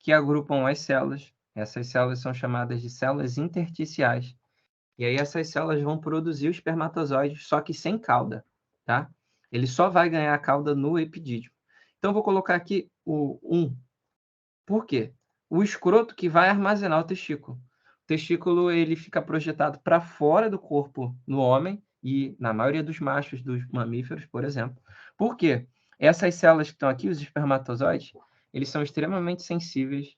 que agrupam as células. Essas células são chamadas de células intersticiais. E aí essas células vão produzir o espermatozoide, só que sem cauda, tá? Ele só vai ganhar a cauda no epidídimo. Então, vou colocar aqui o 1. Por quê? O escroto que vai armazenar o testículo. O testículo ele fica projetado para fora do corpo no homem e na maioria dos machos dos mamíferos, por exemplo. Por quê? Essas células que estão aqui, os espermatozoides, eles são extremamente sensíveis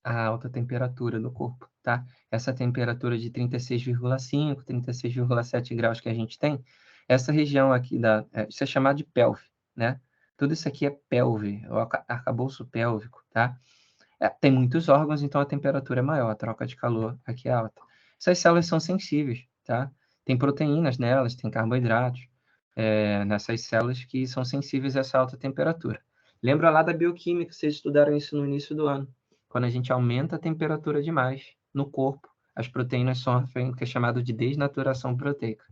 à alta temperatura do corpo, tá? Essa temperatura de 36,5, 36,7 graus que a gente tem, essa região aqui, isso é chamado de pelve, né? Tudo isso aqui é pelve, o arcabouço pélvico, tá? Tem muitos órgãos, então a temperatura é maior, a troca de calor aqui é alta. Essas células são sensíveis, tá? Tem proteínas nelas, tem carboidratos nessas células que são sensíveis a essa alta temperatura. Lembra lá da bioquímica, vocês estudaram isso no início do ano. Quando a gente aumenta a temperatura demais no corpo, as proteínas sofrem o que é chamado de desnaturação proteica.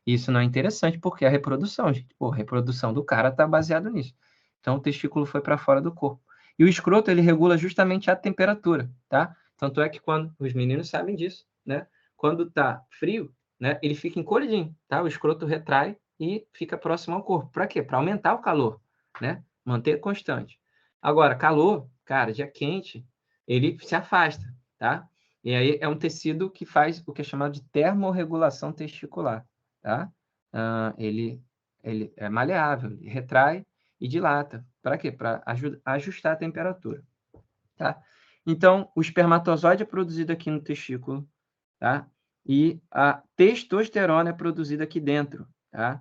Isso não é interessante porque a reprodução, gente. Pô, a reprodução do cara está baseada nisso. Então, o testículo foi para fora do corpo. E o escroto, ele regula justamente a temperatura, tá? Tanto é que quando os meninos sabem disso, né? Quando tá frio, né? Ele fica encolhidinho, tá? O escroto retrai e fica próximo ao corpo. Para quê? Para aumentar o calor, né? Manter constante. Agora, calor, cara, dia quente, ele se afasta, tá? E aí é um tecido que faz o que é chamado de termorregulação testicular, tá? Ele é maleável, ele retrai e dilata. Para quê? Para ajustar a temperatura, tá? Então, o espermatozoide é produzido aqui no testículo, tá? E a testosterona é produzida aqui dentro, tá?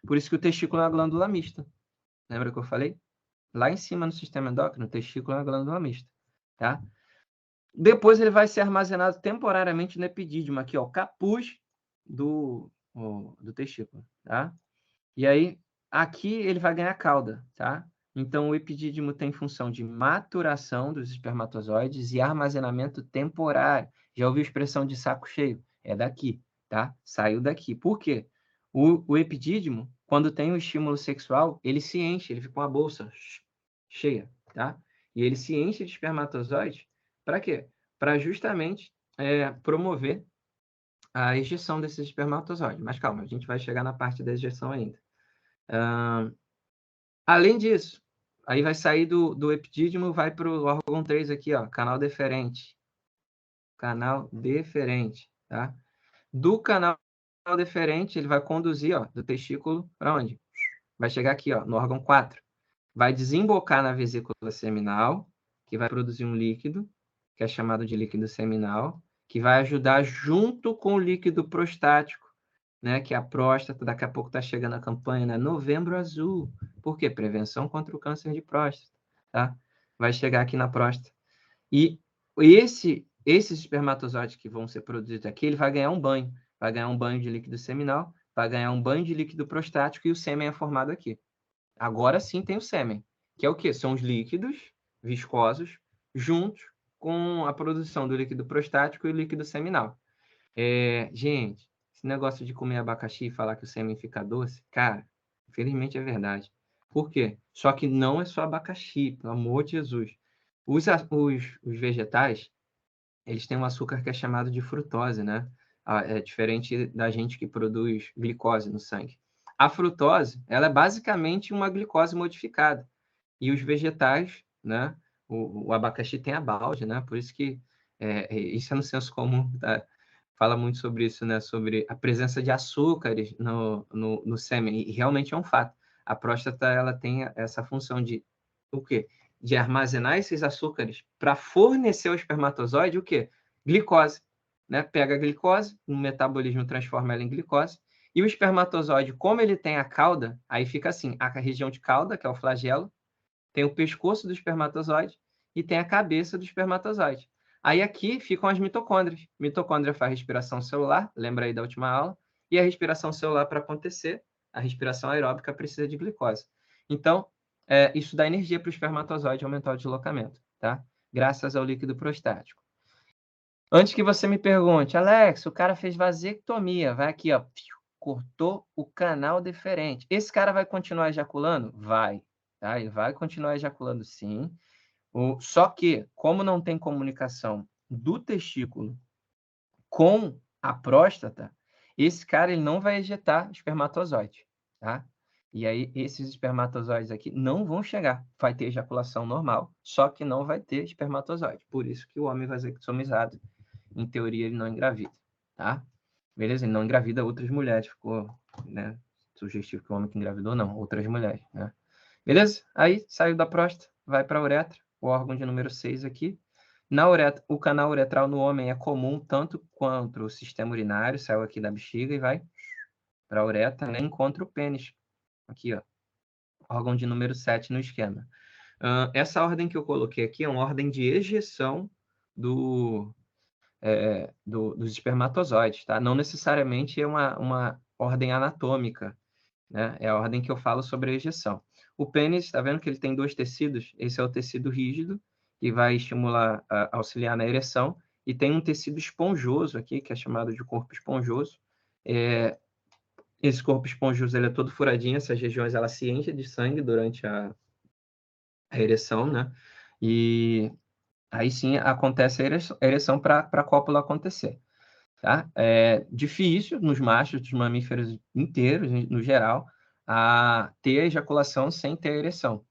Por isso que o testículo é uma glândula mista. Lembra que eu falei? Lá em cima no sistema endócrino, o testículo é uma glândula mista, tá? Depois ele vai ser armazenado temporariamente no epidídimo, aqui, ó, o capuz do testículo, tá? E aí, aqui ele vai ganhar cauda, tá? Então, o epidídimo tem função de maturação dos espermatozoides e armazenamento temporário. Já ouviu a expressão de saco cheio? É daqui, tá? Saiu daqui. Por quê? O epidídimo, quando tem um estímulo sexual, ele se enche, ele fica com a bolsa cheia, tá? E ele se enche de espermatozoides para quê? Para justamente promover a ejeção desses espermatozoides. Mas calma, a gente vai chegar na parte da ejeção ainda. Além disso, aí vai sair do epidídimo, vai para o órgão 3 aqui, ó, canal deferente. Canal deferente, tá? Do canal deferente, ele vai conduzir, ó, do testículo para onde? Vai chegar aqui, ó, no órgão 4. Vai desembocar na vesícula seminal, que vai produzir um líquido, que é chamado de líquido seminal, que vai ajudar junto com o líquido prostático, né, que é a próstata. Daqui a pouco está chegando a campanha, né? Novembro Azul. Por quê? Prevenção contra o câncer de próstata, tá? Vai chegar aqui na próstata. E esses espermatozoides que vão ser produzidos aqui, ele vai ganhar um banho. Vai ganhar um banho de líquido seminal, vai ganhar um banho de líquido prostático e o sêmen é formado aqui. Agora sim tem o sêmen, que é o quê? São os líquidos viscosos juntos com a produção do líquido prostático e o líquido seminal. Gente, esse negócio de comer abacaxi e falar que o sêmen fica doce, cara, infelizmente é verdade. Por quê? Só que não é só abacaxi, pelo amor de Jesus. Os vegetais, eles têm um açúcar que é chamado de frutose, né? É diferente da gente que produz glicose no sangue. A frutose, ela é basicamente uma glicose modificada. E os vegetais, né? O abacaxi tem a balde, né? Por isso que isso é no senso comum, tá? Fala muito sobre isso, né? Sobre a presença de açúcares no sêmen. E realmente é um fato. A próstata, ela tem essa função de o quê? De armazenar esses açúcares para fornecer ao espermatozoide o quê? Glicose, né? Pega a glicose, no metabolismo transforma ela em glicose, e o espermatozoide, como ele tem a cauda, aí fica assim, a região de cauda, que é o flagelo, tem o pescoço do espermatozoide e tem a cabeça do espermatozoide. Aí aqui ficam as mitocôndrias. Mitocôndria faz respiração celular, lembra aí da última aula, e a respiração celular, para acontecer, a respiração aeróbica precisa de glicose. Então, isso dá energia para o espermatozoide aumentar o deslocamento, tá? Graças ao líquido prostático. Antes que você me pergunte, Alex, o cara fez vasectomia, vai aqui, ó, cortou o canal deferente. Esse cara vai continuar ejaculando? Vai, tá? Ele vai continuar ejaculando, sim. Só que, como não tem comunicação do testículo com a próstata, esse cara ele não vai ejetar espermatozoide, tá? E aí, esses espermatozoides aqui não vão chegar. Vai ter ejaculação normal, só que não vai ter espermatozoide. Por isso que o homem vasectomizado, em teoria, ele não engravida, tá? Beleza? Ele não engravida outras mulheres. Ficou, né, sugestivo que o homem que engravidou, não. Outras mulheres, né? Beleza? Aí, saiu da próstata, vai para a uretra, o órgão de número 6 aqui. Na uretra, o canal uretral no homem é comum tanto quanto o sistema urinário, saiu aqui da bexiga e vai para a uretra, né? Encontra o pênis. Aqui, ó. Órgão de número 7 no esquema. Essa ordem que eu coloquei aqui é uma ordem de ejeção dos espermatozoides, tá? Não necessariamente é uma ordem anatômica, né? É a ordem que eu falo sobre a ejeção. O pênis, está vendo que ele tem 2 tecidos? Esse é o tecido rígido, que vai estimular, auxiliar na ereção, e tem um tecido esponjoso aqui, que é chamado de corpo esponjoso. Esse corpo esponjoso ele é todo furadinho, essas regiões elas se enchem de sangue durante a ereção, né? E aí sim acontece a ereção para a cópula acontecer. Tá? É difícil nos machos dos mamíferos inteiros, no geral, a ter a ejaculação sem ter a ereção.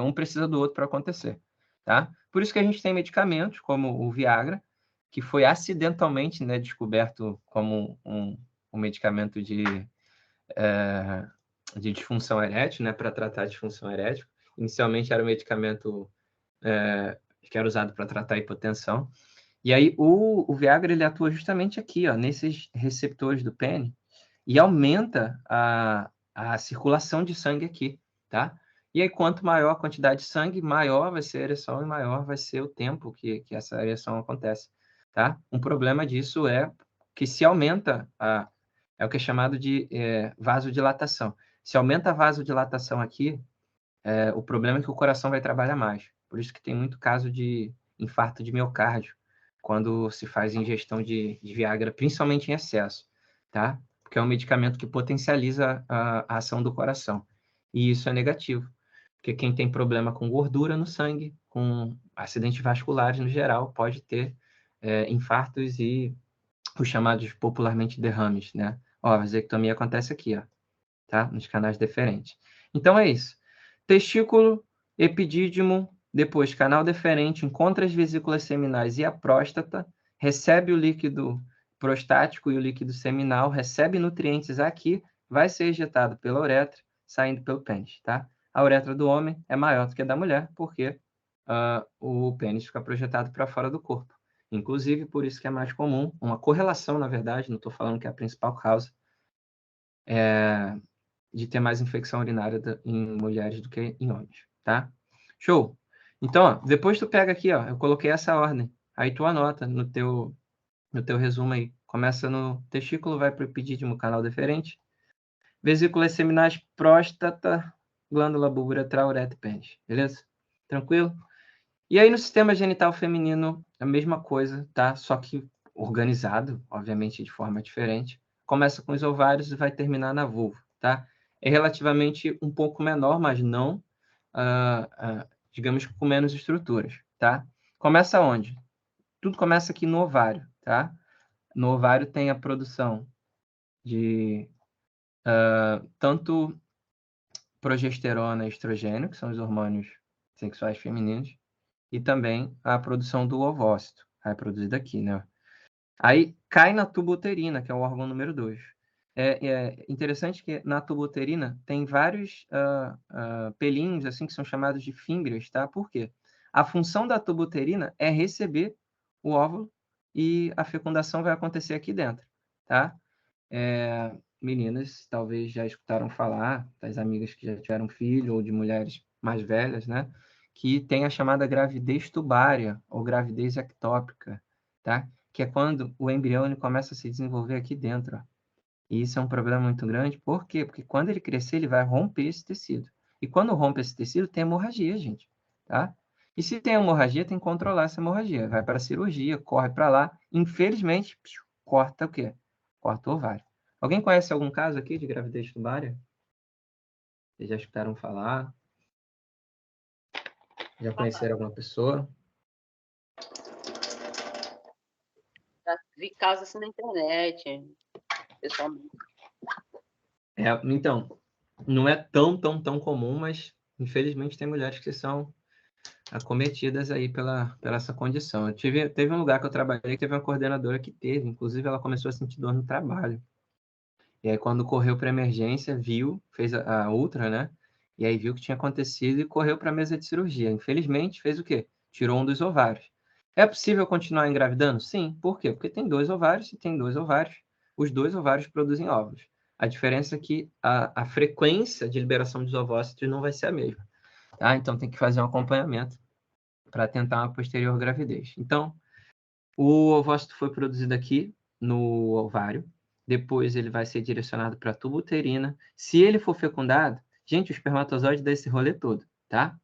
Um precisa do outro para acontecer. Tá? Por isso que a gente tem medicamentos, como o Viagra, que foi acidentalmente, né, descoberto como um medicamento de disfunção erétil, né, para tratar a disfunção erétil. Inicialmente era um medicamento que era usado para tratar a hipotensão. E aí o Viagra ele atua justamente aqui, ó, nesses receptores do pênis e aumenta a circulação de sangue aqui, tá? E aí quanto maior a quantidade de sangue, maior vai ser a ereção e maior vai ser o tempo que essa ereção acontece, tá? Um problema disso é que se aumenta é o que é chamado de vasodilatação. Se aumenta a vasodilatação aqui, o problema é que o coração vai trabalhar mais. Por isso que tem muito caso de infarto de miocárdio quando se faz ingestão de Viagra, principalmente em excesso, tá? Porque é um medicamento que potencializa a ação do coração. E isso é negativo, porque quem tem problema com gordura no sangue, com acidentes vasculares no geral, pode ter infartos e os chamados popularmente derrames, né? Ó, a vasectomia acontece aqui, ó, tá? Nos canais deferentes. Então é isso. Testículo, epidídimo, depois canal deferente, encontra as vesículas seminais e a próstata, recebe o líquido prostático e o líquido seminal, recebe nutrientes aqui, vai ser ejetado pela uretra, saindo pelo pênis, tá? A uretra do homem é maior do que a da mulher, porque o pênis fica projetado para fora do corpo. Inclusive, por isso que é mais comum, uma correlação, na verdade, não estou falando que é a principal causa, de ter mais infecção urinária em mulheres do que em homens, tá? Show! Então, ó, depois tu pega aqui, ó, eu coloquei essa ordem, aí tu anota no teu resumo aí. Começa no testículo, vai para o epidídimo, canal deferente, vesículas seminais, próstata, glândula bulbouretral, uretra e pênis, beleza? Tranquilo? E aí no sistema genital feminino, a mesma coisa, tá? Só que organizado, obviamente de forma diferente. Começa com os ovários e vai terminar na vulva, tá? É relativamente um pouco menor, mas não, digamos, com menos estruturas, tá? Começa onde? Tudo começa aqui no ovário, tá? No ovário tem a produção de tanto progesterona e estrogênio, que são os hormônios sexuais femininos, e também a produção do ovócito, é produzida aqui, né? Aí cai na tuba uterina, que é o órgão número 2. É interessante que na tuba uterina tem vários pelinhos, assim, que são chamados de fímbrias, tá? Por quê? A função da tuba uterina é receber o óvulo e a fecundação vai acontecer aqui dentro, tá? Meninas talvez já escutaram falar, das amigas que já tiveram filho, ou de mulheres mais velhas, né? Que tem a chamada gravidez tubária, ou gravidez ectópica, tá? Que é quando o embrião ele começa a se desenvolver aqui dentro, ó. E isso é um problema muito grande, por quê? Porque quando ele crescer, ele vai romper esse tecido. E quando rompe esse tecido, tem hemorragia, gente, tá? E se tem hemorragia, tem que controlar essa hemorragia. Vai para a cirurgia, corre para lá. Infelizmente, corta o quê? Corta o ovário. Alguém conhece algum caso aqui de gravidez tubária? Vocês já escutaram falar? Já conheceram alguma pessoa? Já vi casos assim na internet, pessoalmente. Então, não é tão comum, mas infelizmente tem mulheres que são acometidas aí pela essa condição. Teve um lugar que eu trabalhei que teve uma coordenadora que teve, inclusive ela começou a sentir dor no trabalho. E aí quando correu para emergência, viu, fez a ultra, né? E aí viu o que tinha acontecido e correu para a mesa de cirurgia. Infelizmente, fez o quê? Tirou um dos ovários. É possível continuar engravidando? Sim. Por quê? Porque tem 2 ovários, e tem 2 ovários, os 2 ovários produzem óvulos. A diferença é que a frequência de liberação dos ovócitos não vai ser a mesma. Tá? Então tem que fazer um acompanhamento para tentar uma posterior gravidez. Então, o ovócito foi produzido aqui no ovário, depois ele vai ser direcionado para a tuba uterina. Se ele for fecundado, gente, o espermatozoide dá esse rolê todo, tá?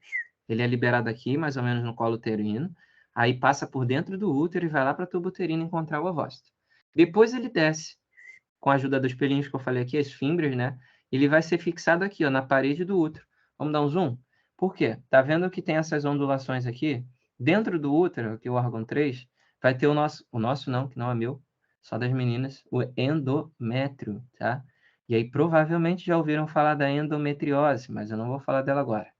Ele é liberado aqui, mais ou menos no colo uterino, aí passa por dentro do útero e vai lá para a tuba uterina encontrar o ovócito. Depois ele desce, com a ajuda dos pelinhos que eu falei aqui, as fímbrias, né? Ele vai ser fixado aqui, ó, na parede do útero. Vamos dar um zoom? Por quê? Tá vendo que tem essas ondulações aqui? Dentro do útero, aqui o órgão 3, vai ter o nosso não, que não é meu, só das meninas, o endométrio, tá? E aí provavelmente já ouviram falar da endometriose, mas eu não vou falar dela agora.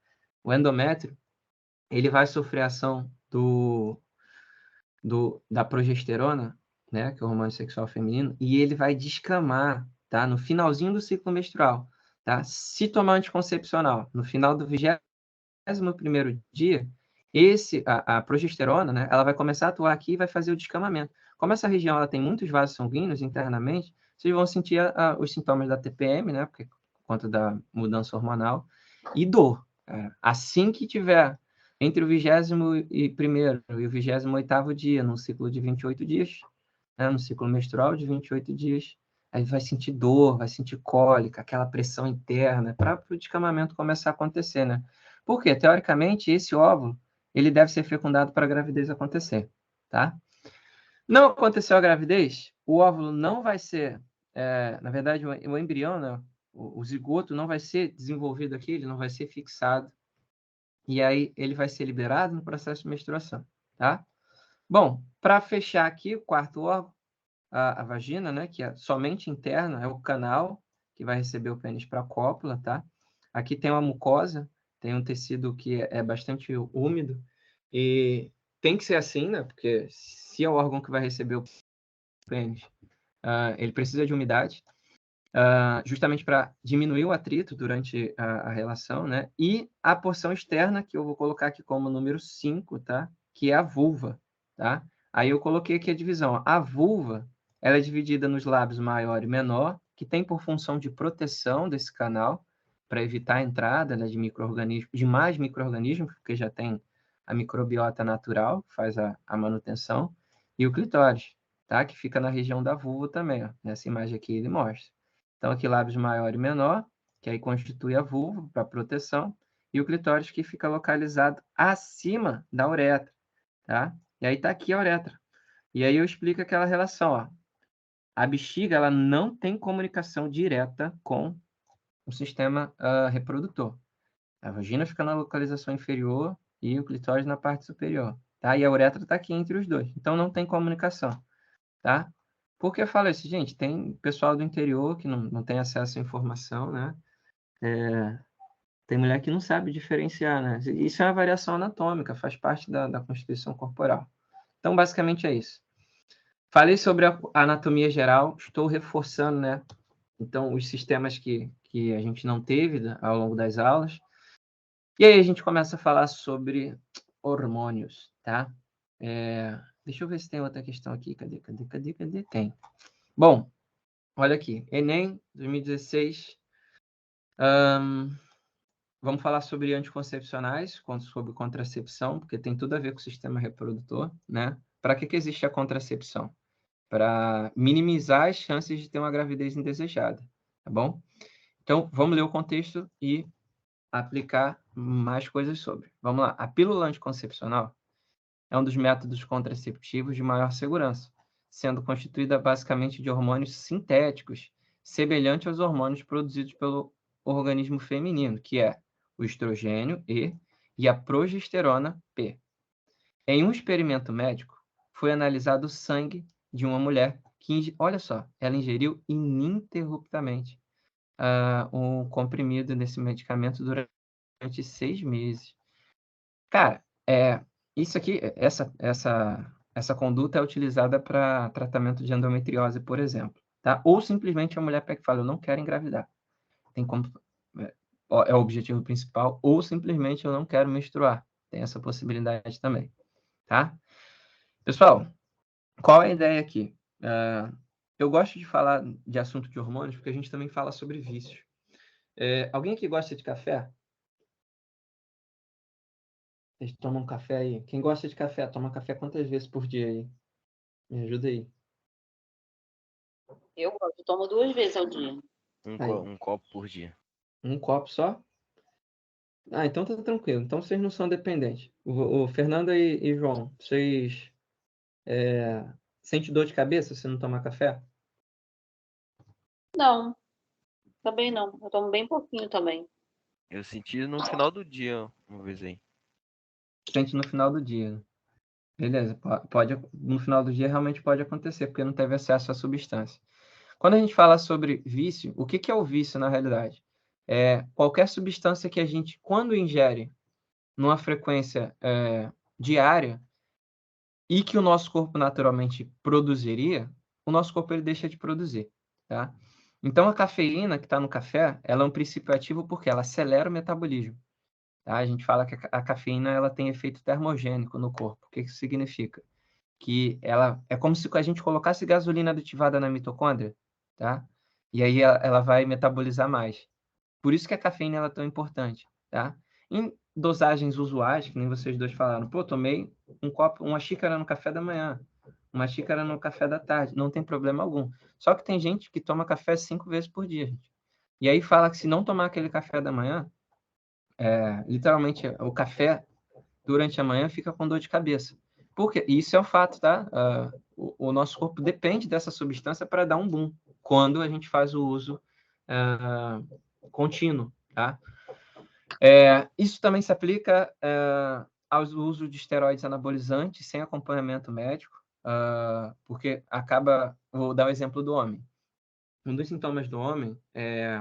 O endométrio, ele vai sofrer ação da progesterona, né, que é o hormônio sexual feminino, e ele vai descamar, tá? No finalzinho do ciclo menstrual, tá? Se tomar anticoncepcional, no final do 21º dia, a progesterona, né, ela vai começar a atuar aqui e vai fazer o descamamento. Como essa região ela tem muitos vasos sanguíneos internamente, vocês vão sentir os sintomas da TPM, né, por conta da mudança hormonal, e dor. Assim que tiver entre o 21º e o 28º dia, num ciclo de 28 dias, né, no ciclo menstrual de 28 dias, aí vai sentir dor, vai sentir cólica, aquela pressão interna, para o descamamento começar a acontecer, né? Porque, teoricamente, esse óvulo, ele deve ser fecundado para a gravidez acontecer, tá? Não aconteceu a gravidez, o óvulo não vai ser, na verdade, o embrião, né, o zigoto não vai ser desenvolvido aqui, ele não vai ser fixado, e aí ele vai ser liberado no processo de menstruação, tá? Bom, para fechar aqui, o quarto órgão, a vagina, né, que é somente interna, é o canal que vai receber o pênis para a cópula, tá? Aqui tem uma mucosa, tem um tecido que é bastante úmido, e tem que ser assim, né, porque se é o órgão que vai receber o pênis, ele precisa de umidade, justamente para diminuir o atrito durante a relação, né? E a porção externa, que eu vou colocar aqui como número 5, tá? Que é a vulva, tá? Aí eu coloquei aqui a divisão. A vulva, ela é dividida nos lábios maior e menor, que tem por função de proteção desse canal, para evitar a entrada, né, de micro-organismos, de mais micro-organismos, porque já tem a microbiota natural, que faz a manutenção, e o clitóris, tá? Que fica na região da vulva também, ó. Nessa imagem aqui ele mostra. Então, aqui lábios maior e menor, que aí constitui a vulva para proteção, e o clitóris que fica localizado acima da uretra, tá? E aí tá aqui a uretra. E aí eu explico aquela relação, ó. A bexiga, ela não tem comunicação direta com o sistema reprodutor. A vagina fica na localização inferior e o clitóris na parte superior, tá? E a uretra está aqui entre os dois. Então, não tem comunicação, tá? Por que eu falo isso, gente? Tem pessoal do interior que não tem acesso à informação, né? Tem mulher que não sabe diferenciar, né? Isso é uma variação anatômica, faz parte da constituição corporal. Então, basicamente é isso. Falei sobre a anatomia geral, estou reforçando, né? Então, os sistemas que a gente não teve ao longo das aulas. E aí a gente começa a falar sobre hormônios, tá? Deixa eu ver se tem outra questão aqui. Cadê? Tem. Bom, olha aqui. Enem 2016. Vamos falar sobre anticoncepcionais, sobre contracepção, porque tem tudo a ver com o sistema reprodutor, né? Para que existe a contracepção? Para minimizar as chances de ter uma gravidez indesejada, tá bom? Então, vamos ler o contexto e aplicar mais coisas sobre. Vamos lá. A pílula anticoncepcional é um dos métodos contraceptivos de maior segurança, sendo constituída basicamente de hormônios sintéticos, semelhantes aos hormônios produzidos pelo organismo feminino, que é o estrogênio e a progesterona P. Em um experimento médico, foi analisado o sangue de uma mulher que, olha só, ela ingeriu ininterruptamente um comprimido desse medicamento durante 6 meses. Cara, isso aqui, essa conduta é utilizada para tratamento de endometriose, por exemplo, tá? Ou simplesmente a mulher pega e fala, eu não quero engravidar. Tem como, é o objetivo principal, ou simplesmente eu não quero menstruar. Tem essa possibilidade também, tá? Pessoal, qual é a ideia aqui? Eu gosto de falar de assunto de hormônios porque a gente também fala sobre vícios. Alguém aqui gosta de café? Vocês tomam café aí? Quem gosta de café, toma café quantas vezes por dia aí? Me ajuda aí. Eu gosto, eu tomo 2 vezes ao dia. Um copo por dia. Um copo só? Então tá tranquilo. Então vocês não são dependentes. O Fernando e João, vocês sentem dor de cabeça se não tomar café? Não, também não. Eu tomo bem pouquinho também. Eu senti no final do dia, uma vez aí. Sente no final do dia. Beleza, no final do dia realmente pode acontecer, porque não teve acesso à substância. Quando a gente fala sobre vício, o que é o vício na realidade? É qualquer substância que a gente, quando ingere numa frequência diária e que o nosso corpo naturalmente produziria, o nosso corpo ele deixa de produzir, tá? Então, a cafeína que está no café, ela é um princípio ativo porque ela acelera o metabolismo. Tá? A gente fala que a cafeína ela tem efeito termogênico no corpo. O que isso significa? Que ela é como se a gente colocasse gasolina aditivada na mitocôndria, tá? E aí ela vai metabolizar mais. Por isso que a cafeína ela é tão importante, tá? Em dosagens usuais, que nem vocês dois falaram, pô, tomei uma xícara no café da manhã, uma xícara no café da tarde, não tem problema algum. Só que tem gente que toma café 5 vezes por dia, gente. E aí fala que se não tomar aquele café da manhã, literalmente o café durante a manhã fica com dor de cabeça. Porque isso é um fato, tá? O nosso corpo depende dessa substância para dar um boom quando a gente faz o uso contínuo, tá? Isso também se aplica ao uso de esteroides anabolizantes sem acompanhamento médico, porque vou dar o exemplo do homem. Um dos sintomas do homem é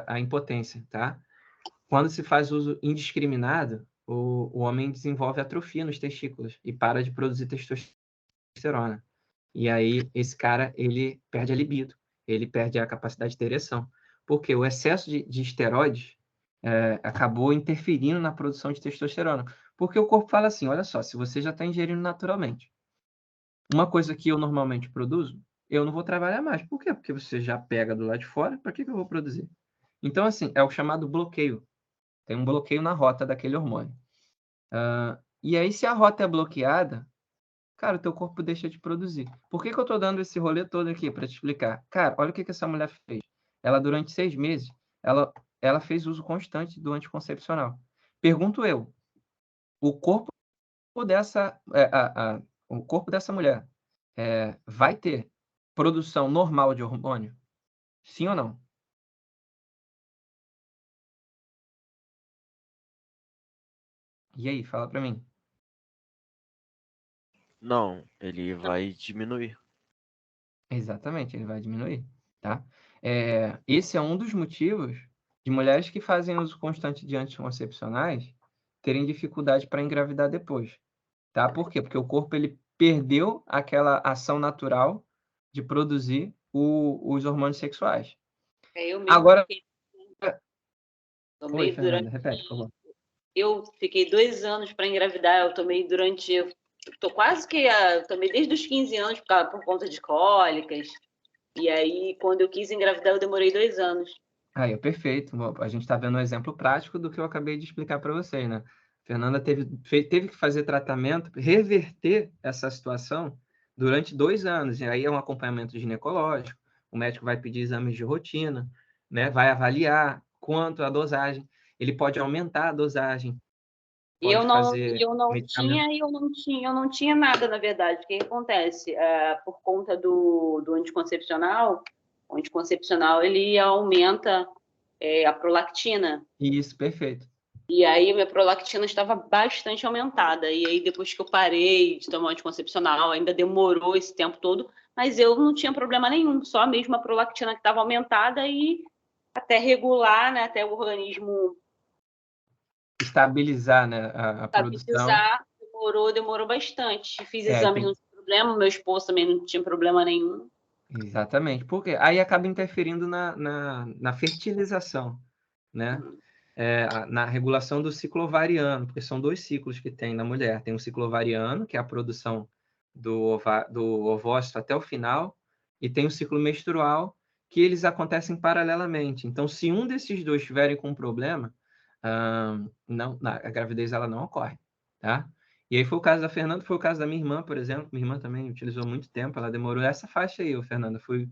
a impotência, tá? Quando se faz uso indiscriminado, o homem desenvolve atrofia nos testículos e para de produzir testosterona. E aí, esse cara, ele perde a libido, ele perde a capacidade de ereção. Porque o excesso de esteroides acabou interferindo na produção de testosterona. Porque o corpo fala assim, olha só, se você já está ingerindo naturalmente, uma coisa que eu normalmente produzo, eu não vou trabalhar mais. Por quê? Porque você já pega do lado de fora, para que eu vou produzir? Então, assim, é o chamado bloqueio. Tem um bloqueio na rota daquele hormônio. E aí, se a rota é bloqueada, cara, o teu corpo deixa de produzir. Por que eu estou dando esse rolê todo aqui para te explicar? Cara, olha o que essa mulher fez. Ela, durante 6 meses, ela fez uso constante do anticoncepcional. Pergunto eu, o corpo dessa mulher vai ter produção normal de hormônio? Sim ou não? E aí, fala para mim. Não, ele vai diminuir. Exatamente, ele vai diminuir, tá? Esse é um dos motivos de mulheres que fazem uso constante de anticoncepcionais terem dificuldade para engravidar depois, tá? Por quê? Porque o corpo ele perdeu aquela ação natural de produzir os hormônios sexuais. Eu mesmo Agora, tomei oi, Fernanda, repete, por favor. Eu fiquei 2 anos para engravidar. Eu tomei tomei desde os 15 anos por conta de cólicas. E aí, quando eu quis engravidar, eu demorei 2 anos. Aí, perfeito. A gente está vendo um exemplo prático do que eu acabei de explicar para vocês, né? Fernanda teve que fazer tratamento, reverter essa situação durante 2 anos. E aí é um acompanhamento ginecológico, o médico vai pedir exames de rotina, né? Vai avaliar quanto a dosagem. Ele pode aumentar a dosagem, E eu pode não, fazer eu não medicamento. tinha, eu não tinha nada, na verdade. O que acontece? Por conta do anticoncepcional, o anticoncepcional ele aumenta a prolactina. Isso, perfeito. E aí minha prolactina estava bastante aumentada. E aí depois que eu parei de tomar anticoncepcional, ainda demorou esse tempo todo, mas eu não tinha problema nenhum, só mesmo a prolactina que estava aumentada e até regular, né, até o organismo Estabilizar, né, a produção. estabilizar, demorou bastante. Fiz É, exames, tem- não tinha problema, meu esposo também não tinha problema nenhum. Exatamente. Porque aí acaba interferindo na fertilização, né? Na regulação do ciclo ovariano, porque são 2 ciclos que tem na mulher. Tem o ciclo ovariano, que é a produção do ovócito até o final, e tem o ciclo menstrual, que eles acontecem paralelamente. Então, se um desses dois estiverem com um problema, a gravidez ela não ocorre, tá? E aí foi o caso da Fernanda, foi o caso da minha irmã, por exemplo. Minha irmã também utilizou muito tempo, ela demorou essa faixa aí, Fernanda, foi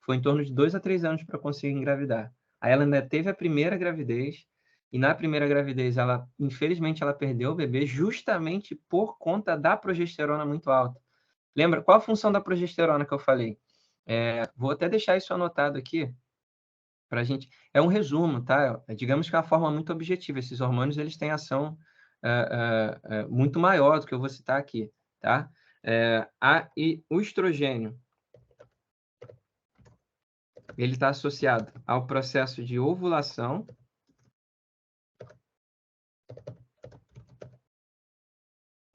em torno de 2 a 3 anos para conseguir engravidar. Aí ela ainda teve a primeira gravidez, e na primeira gravidez, infelizmente, ela perdeu o bebê justamente por conta da progesterona muito alta. Lembra? Qual a função da progesterona que eu falei? Vou até deixar isso anotado aqui para a gente. É um resumo, tá? Digamos que é uma forma muito objetiva. Esses hormônios eles têm ação muito maior do que eu vou citar aqui, tá? E o estrogênio ele está associado ao processo de ovulação.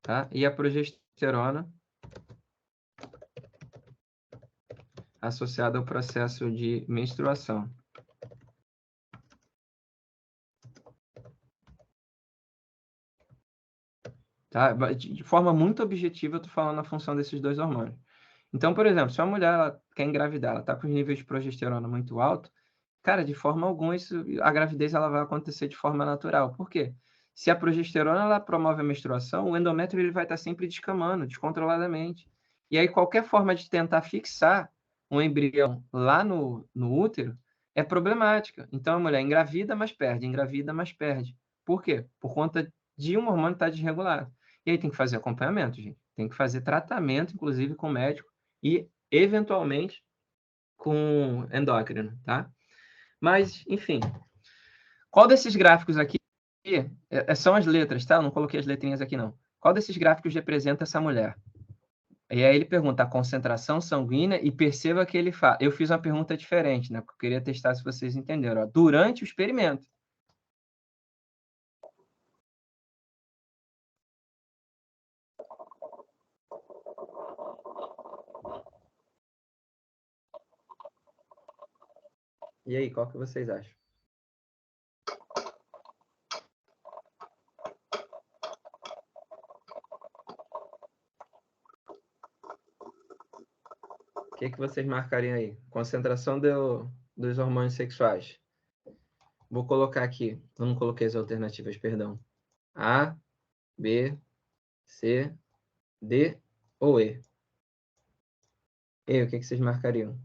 Tá? E a progesterona associada ao processo de menstruação. Tá? De forma muito objetiva, eu estou falando a função desses 2 hormônios. Então, por exemplo, se uma mulher ela quer engravidar, ela está com os níveis de progesterona muito alto, cara, de forma alguma a gravidez ela vai acontecer de forma natural. Por quê? Se a progesterona ela promove a menstruação, o endométrio ele vai estar sempre descamando, descontroladamente. E aí qualquer forma de tentar fixar um embrião lá no útero é problemática. Então a mulher engravida, mas perde, engravida, mas perde. Por quê? Por conta de um hormônio estar desregulado. E aí tem que fazer acompanhamento, gente. Tem que fazer tratamento, inclusive com médico, e, eventualmente, com endócrino, tá? Mas, enfim, qual desses gráficos aqui são as letras, tá? Eu não coloquei as letrinhas aqui, não. Qual desses gráficos representa essa mulher? E aí ele pergunta a concentração sanguínea e perceba que ele fala. Eu fiz uma pergunta diferente, né? Porque eu queria testar se vocês entenderam. Ó, durante o experimento. E aí, qual que vocês acham? O que vocês marcariam aí? Concentração dos hormônios sexuais. Vou colocar aqui. Eu não coloquei as alternativas, perdão. A, B, C, D ou E? E, o que vocês marcariam?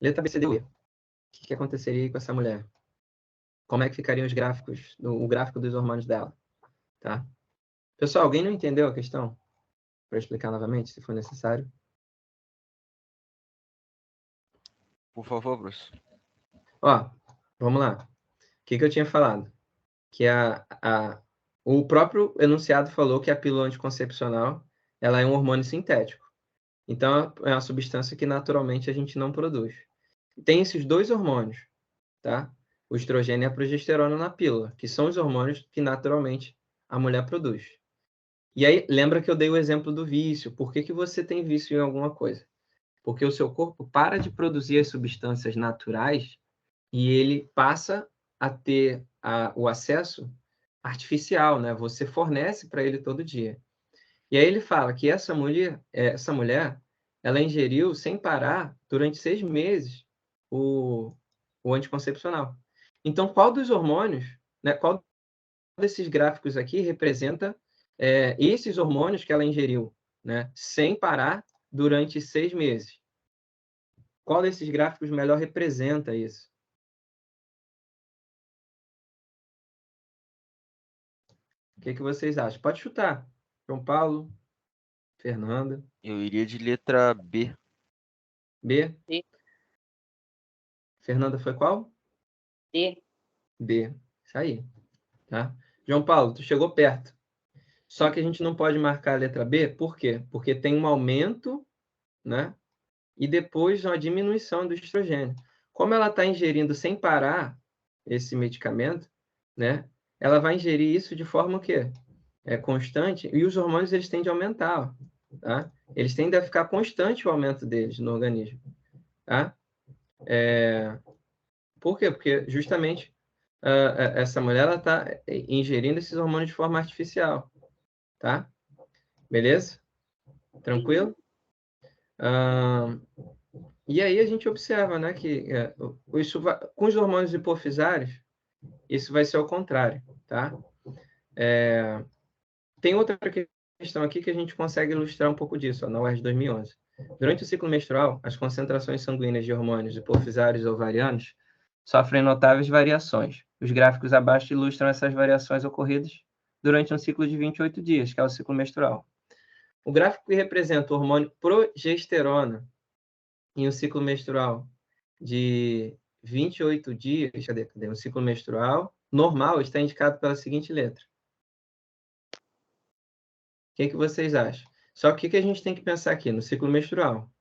Letra B, C, D ou E. O que aconteceria com essa mulher? Como é que ficariam os gráficos, o gráfico dos hormônios dela? Tá? Pessoal, alguém não entendeu a questão? Para explicar novamente, se for necessário. Por favor, Bruce. Ó, vamos lá. O que eu tinha falado? Que o próprio enunciado falou que a pílula anticoncepcional ela é um hormônio sintético. Então, é uma substância que naturalmente a gente não produz. Tem esses 2 hormônios, tá? O estrogênio e a progesterona na pílula, que são os hormônios que naturalmente a mulher produz. E aí, lembra que eu dei o exemplo do vício. Por que você tem vício em alguma coisa? Porque o seu corpo para de produzir as substâncias naturais e ele passa a ter o acesso artificial, né? Você fornece para ele todo dia. E aí ele fala que essa mulher, ela ingeriu sem parar durante 6 meses o anticoncepcional. Então, qual dos hormônios, né? Qual desses gráficos aqui representa esses hormônios que ela ingeriu, né? Sem parar durante 6 meses? Qual desses gráficos melhor representa isso? O que vocês acham? Pode chutar. João Paulo, Fernanda. Eu iria de letra B. B. B. Fernanda foi qual? D. B. Isso aí. Tá? João Paulo, tu chegou perto. Só que a gente não pode marcar a letra B, por quê? Porque tem um aumento, né? E depois uma diminuição do estrogênio. Como ela está ingerindo sem parar esse medicamento, né? Ela vai ingerir isso de forma o quê? Constante, e os hormônios eles tendem a aumentar, tá? Eles tendem a ficar constante o aumento deles no organismo, tá? Por quê? Porque justamente essa mulher ela está ingerindo esses hormônios de forma artificial, tá? Beleza? Tranquilo? E aí a gente observa, né, que com os hormônios hipofisários, isso vai ser ao contrário, tá? Tem outra questão aqui que a gente consegue ilustrar um pouco disso, ó, na UERJ 2011. Durante o ciclo menstrual, as concentrações sanguíneas de hormônios hipofisários e ovarianos sofrem notáveis variações. Os gráficos abaixo ilustram essas variações ocorridas durante um ciclo de 28 dias, que é o ciclo menstrual. O gráfico que representa o hormônio progesterona em um ciclo menstrual de 28 dias, cadê? Um ciclo menstrual normal está indicado pela seguinte letra. O que vocês acham? Só que o que a gente tem que pensar aqui no ciclo menstrual?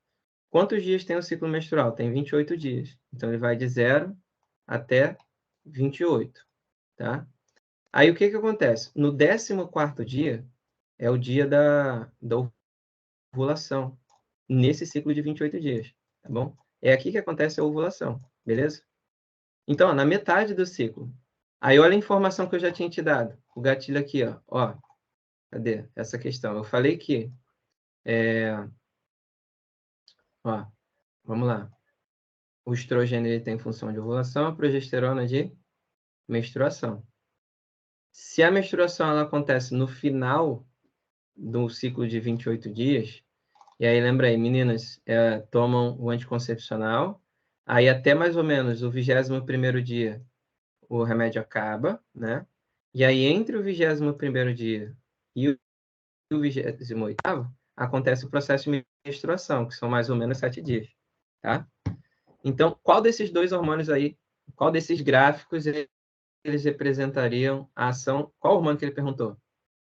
Quantos dias tem o ciclo menstrual? Tem 28 dias. Então, ele vai de 0 até 28, tá? Aí, o que acontece? No 14º dia, é o dia da ovulação, nesse ciclo de 28 dias, tá bom? É aqui que acontece a ovulação, beleza? Então, ó, na metade do ciclo. Aí, olha a informação que eu já tinha te dado. O gatilho aqui, ó. Cadê essa questão? Eu falei que... Ó, vamos lá. O estrogênio ele tem função de ovulação, a progesterona de menstruação. Se a menstruação ela acontece no final do ciclo de 28 dias, e aí lembra aí, meninas tomam o anticoncepcional, aí até mais ou menos o 21º dia o remédio acaba, né? E aí entre o 21º dia e o 28º acontece o processo de menstruação, que são mais ou menos 7 dias, tá? Então, qual desses dois hormônios aí, qual desses gráficos eles representariam a ação? Qual hormônio que ele perguntou?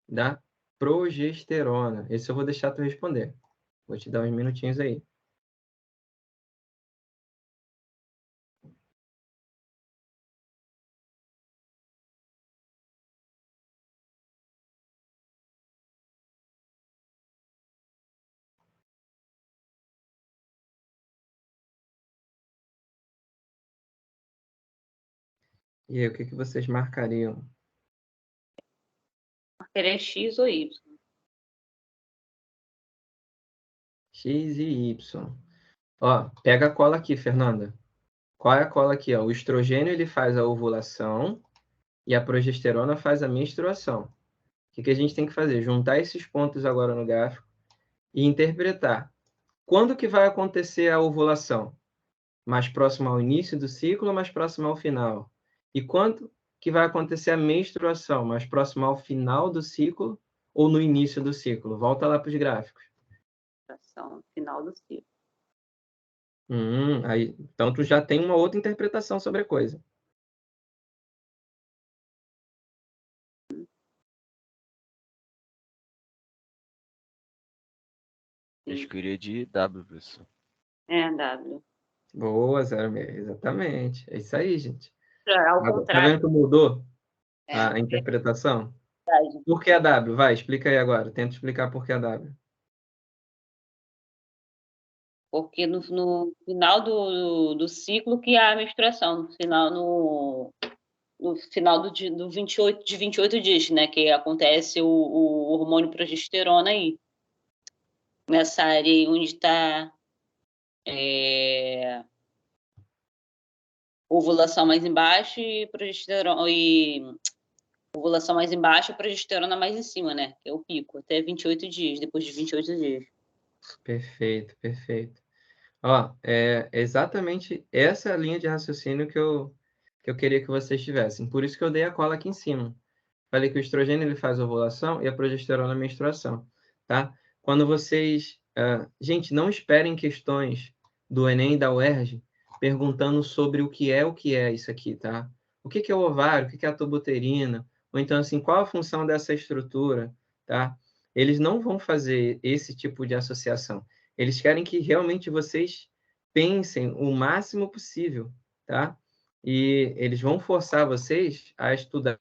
Da progesterona. Esse eu vou deixar tu responder. Vou te dar uns minutinhos aí. E aí, o que vocês marcariam? Marcaria X ou Y. X e Y. Ó, pega a cola aqui, Fernanda. Qual é a cola aqui? Ó? O estrogênio ele faz a ovulação e a progesterona faz a menstruação. O que a gente tem que fazer? Juntar esses pontos agora no gráfico e interpretar. Quando que vai acontecer a ovulação? Mais próximo ao início do ciclo ou mais próximo ao final? E quando que vai acontecer a menstruação? Mais próximo ao final do ciclo ou no início do ciclo? Volta lá para os gráficos. Final do ciclo. Aí, então, tu já tem uma outra interpretação sobre a coisa. Acho que eu iria de W, professor. W. Boa, 06. Exatamente. É isso aí, gente. Ao Tá contrário. vendo que mudou É, a interpretação? verdade. Por que a W? Vai, explica aí agora. Tenta explicar por que a W. Porque no final do ciclo que há a menstruação, no final, no no final do 28 dias, né? Que acontece o hormônio progesterona aí. Nessa área aí onde está ovulação mais embaixo e progesterona ovulação mais embaixo e progesterona mais em cima, né? Que é o pico, até 28 dias, depois de 28 dias. Perfeito, perfeito. Ó, é exatamente essa linha de raciocínio que eu queria que vocês tivessem. Por isso que eu dei a cola aqui em cima. Falei que o estrogênio ele faz ovulação e a progesterona a menstruação, tá? Quando vocês... gente, não esperem questões do Enem e da UERJ perguntando sobre o que é isso aqui, tá? O que é o ovário, o que é a tubuterina, ou então, assim, qual a função dessa estrutura, tá? Eles não vão fazer esse tipo de associação. Eles querem que realmente vocês pensem o máximo possível, tá? E eles vão forçar vocês a estudar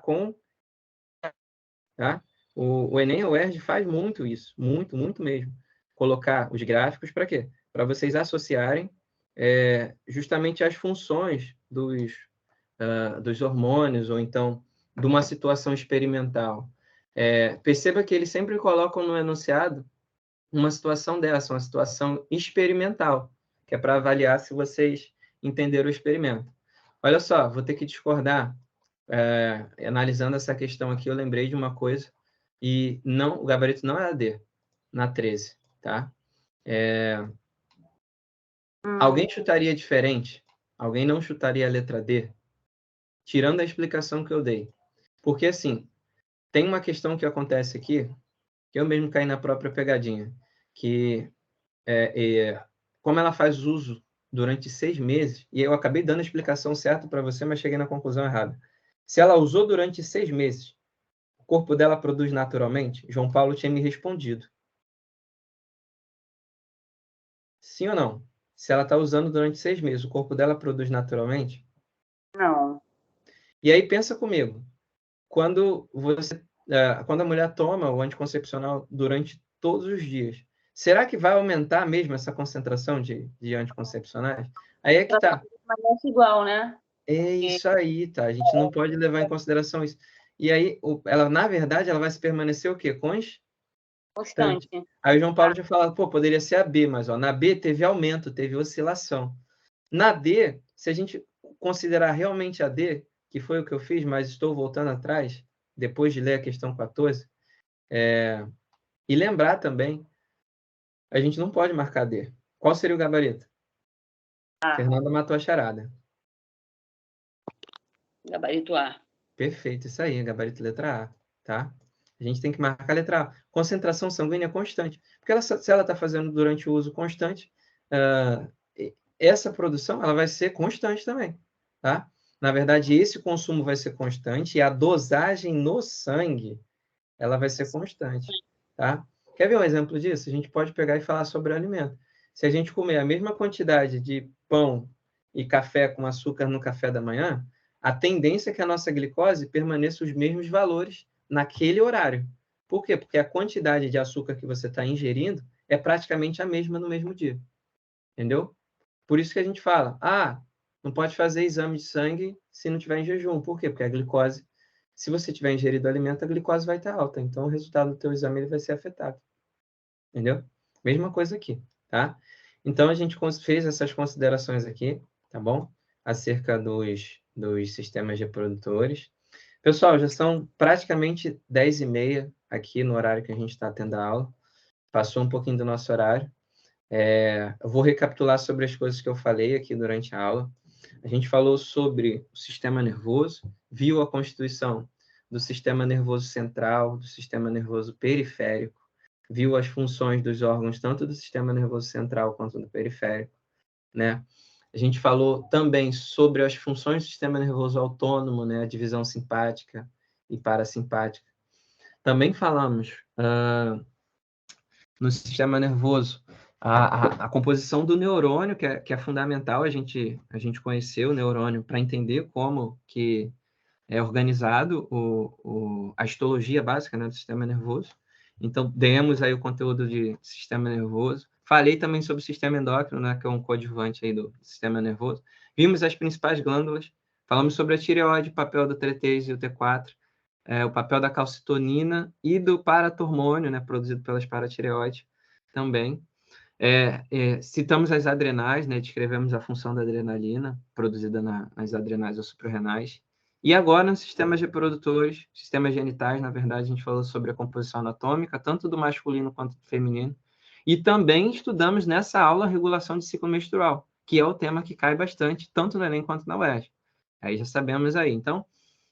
com... Tá? O Enem e o UERJ faz muito isso, muito, muito mesmo. Colocar os gráficos para quê? Para vocês associarem justamente as funções dos hormônios, ou então de uma situação experimental. Perceba que eles sempre colocam no enunciado uma situação dessa, uma situação experimental, que é para avaliar se vocês entenderam o experimento. Olha só, vou ter que discordar. Analisando essa questão aqui, eu lembrei de uma coisa, e não, o gabarito não é AD, na 13, tá? Alguém chutaria diferente? Alguém não chutaria a letra D? Tirando a explicação que eu dei. Porque, assim, tem uma questão que acontece aqui, que eu mesmo caí na própria pegadinha, que como ela faz uso durante 6 meses, e eu acabei dando a explicação certa para você, mas cheguei na conclusão errada. Se ela usou durante 6 meses, o corpo dela produz naturalmente? João Paulo tinha me respondido. Sim ou não? Se ela está usando durante 6 meses, o corpo dela produz naturalmente? Não. E aí pensa comigo, quando a mulher toma o anticoncepcional durante todos os dias, será que vai aumentar mesmo essa concentração de anticoncepcionais? Aí é que tá. Mas é igual, né? É isso aí, tá? A gente não pode levar em consideração isso. E aí, ela, na verdade, ela vai se permanecer o quê? Constante. Aí o João Paulo já falou, pô, poderia ser a B, mas ó, na B teve aumento, teve oscilação. Na D, se a gente considerar realmente a D, que foi o que eu fiz, mas estou voltando atrás, depois de ler a questão 14, e lembrar também, a gente não pode marcar D. Qual seria o gabarito? Fernanda matou a charada. Gabarito A. Perfeito, isso aí, gabarito letra A, tá? A gente tem que marcar a letra A. Concentração sanguínea constante. Porque se ela está fazendo durante o uso constante, essa produção ela vai ser constante também, tá? Na verdade, esse consumo vai ser constante e a dosagem no sangue ela vai ser constante, tá? Quer ver um exemplo disso? A gente pode pegar e falar sobre o alimento. Se a gente comer a mesma quantidade de pão e café com açúcar no café da manhã, a tendência é que a nossa glicose permaneça os mesmos valores naquele horário. Por quê? Porque a quantidade de açúcar que você está ingerindo é praticamente a mesma no mesmo dia. Entendeu? Por isso que a gente fala, não pode fazer exame de sangue se não tiver em jejum. Por quê? Porque a glicose, se você tiver ingerido alimento, a glicose vai estar alta. Então, o resultado do teu exame ele vai ser afetado. Entendeu? Mesma coisa aqui, tá? Então, a gente fez essas considerações aqui, tá bom? Acerca dos sistemas reprodutores. Pessoal, já são praticamente 10h30 aqui no horário que a gente está tendo a aula. Passou um pouquinho do nosso horário. Eu vou recapitular sobre as coisas que eu falei aqui durante a aula. A gente falou sobre o sistema nervoso, viu a constituição do sistema nervoso central, do sistema nervoso periférico, viu as funções dos órgãos, tanto do sistema nervoso central quanto do periférico, né? A gente falou também sobre as funções do sistema nervoso autônomo, né? A divisão simpática e parasimpática. Também falamos no sistema nervoso a composição do neurônio, que é fundamental a gente conhecer o neurônio para entender como que é organizado a histologia básica, né, do sistema nervoso. Então, demos aí o conteúdo de sistema nervoso. Falei também sobre o sistema endócrino, né, que é um coadjuvante aí do sistema nervoso. Vimos as principais glândulas, Falamos sobre a tireoide, o papel do T3 e o T4, o papel da calcitonina e do paratormônio, né, produzido pelas paratireoides também. Citamos as adrenais, né, descrevemos a função da adrenalina produzida nas adrenais ou suprarrenais. E agora, nos sistemas reprodutores, sistemas genitais, na verdade, a gente falou sobre a composição anatômica, tanto do masculino quanto do feminino. E também estudamos nessa aula a regulação de ciclo menstrual, que é o tema que cai bastante, tanto no Enem quanto na UERJ. Aí já sabemos aí. Então,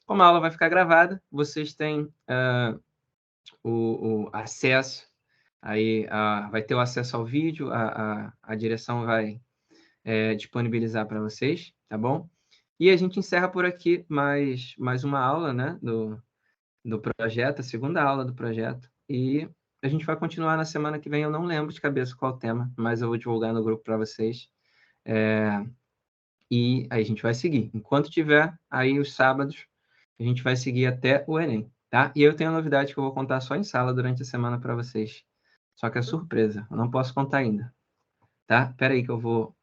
como a aula vai ficar gravada, vocês têm o acesso, aí vai ter o acesso ao vídeo, a direção vai disponibilizar para vocês, tá bom? E a gente encerra por aqui mais uma aula, né, do projeto, a segunda aula do projeto. E a gente vai continuar na semana que vem. Eu não lembro de cabeça qual o tema, mas eu vou divulgar no grupo para vocês. E aí a gente vai seguir. Enquanto tiver aí os sábados, a gente vai seguir até o Enem, tá? E eu tenho uma novidade que eu vou contar só em sala durante a semana para vocês. Só que é surpresa, eu não posso contar ainda, tá? Espera aí que eu vou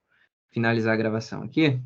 finalizar a gravação aqui.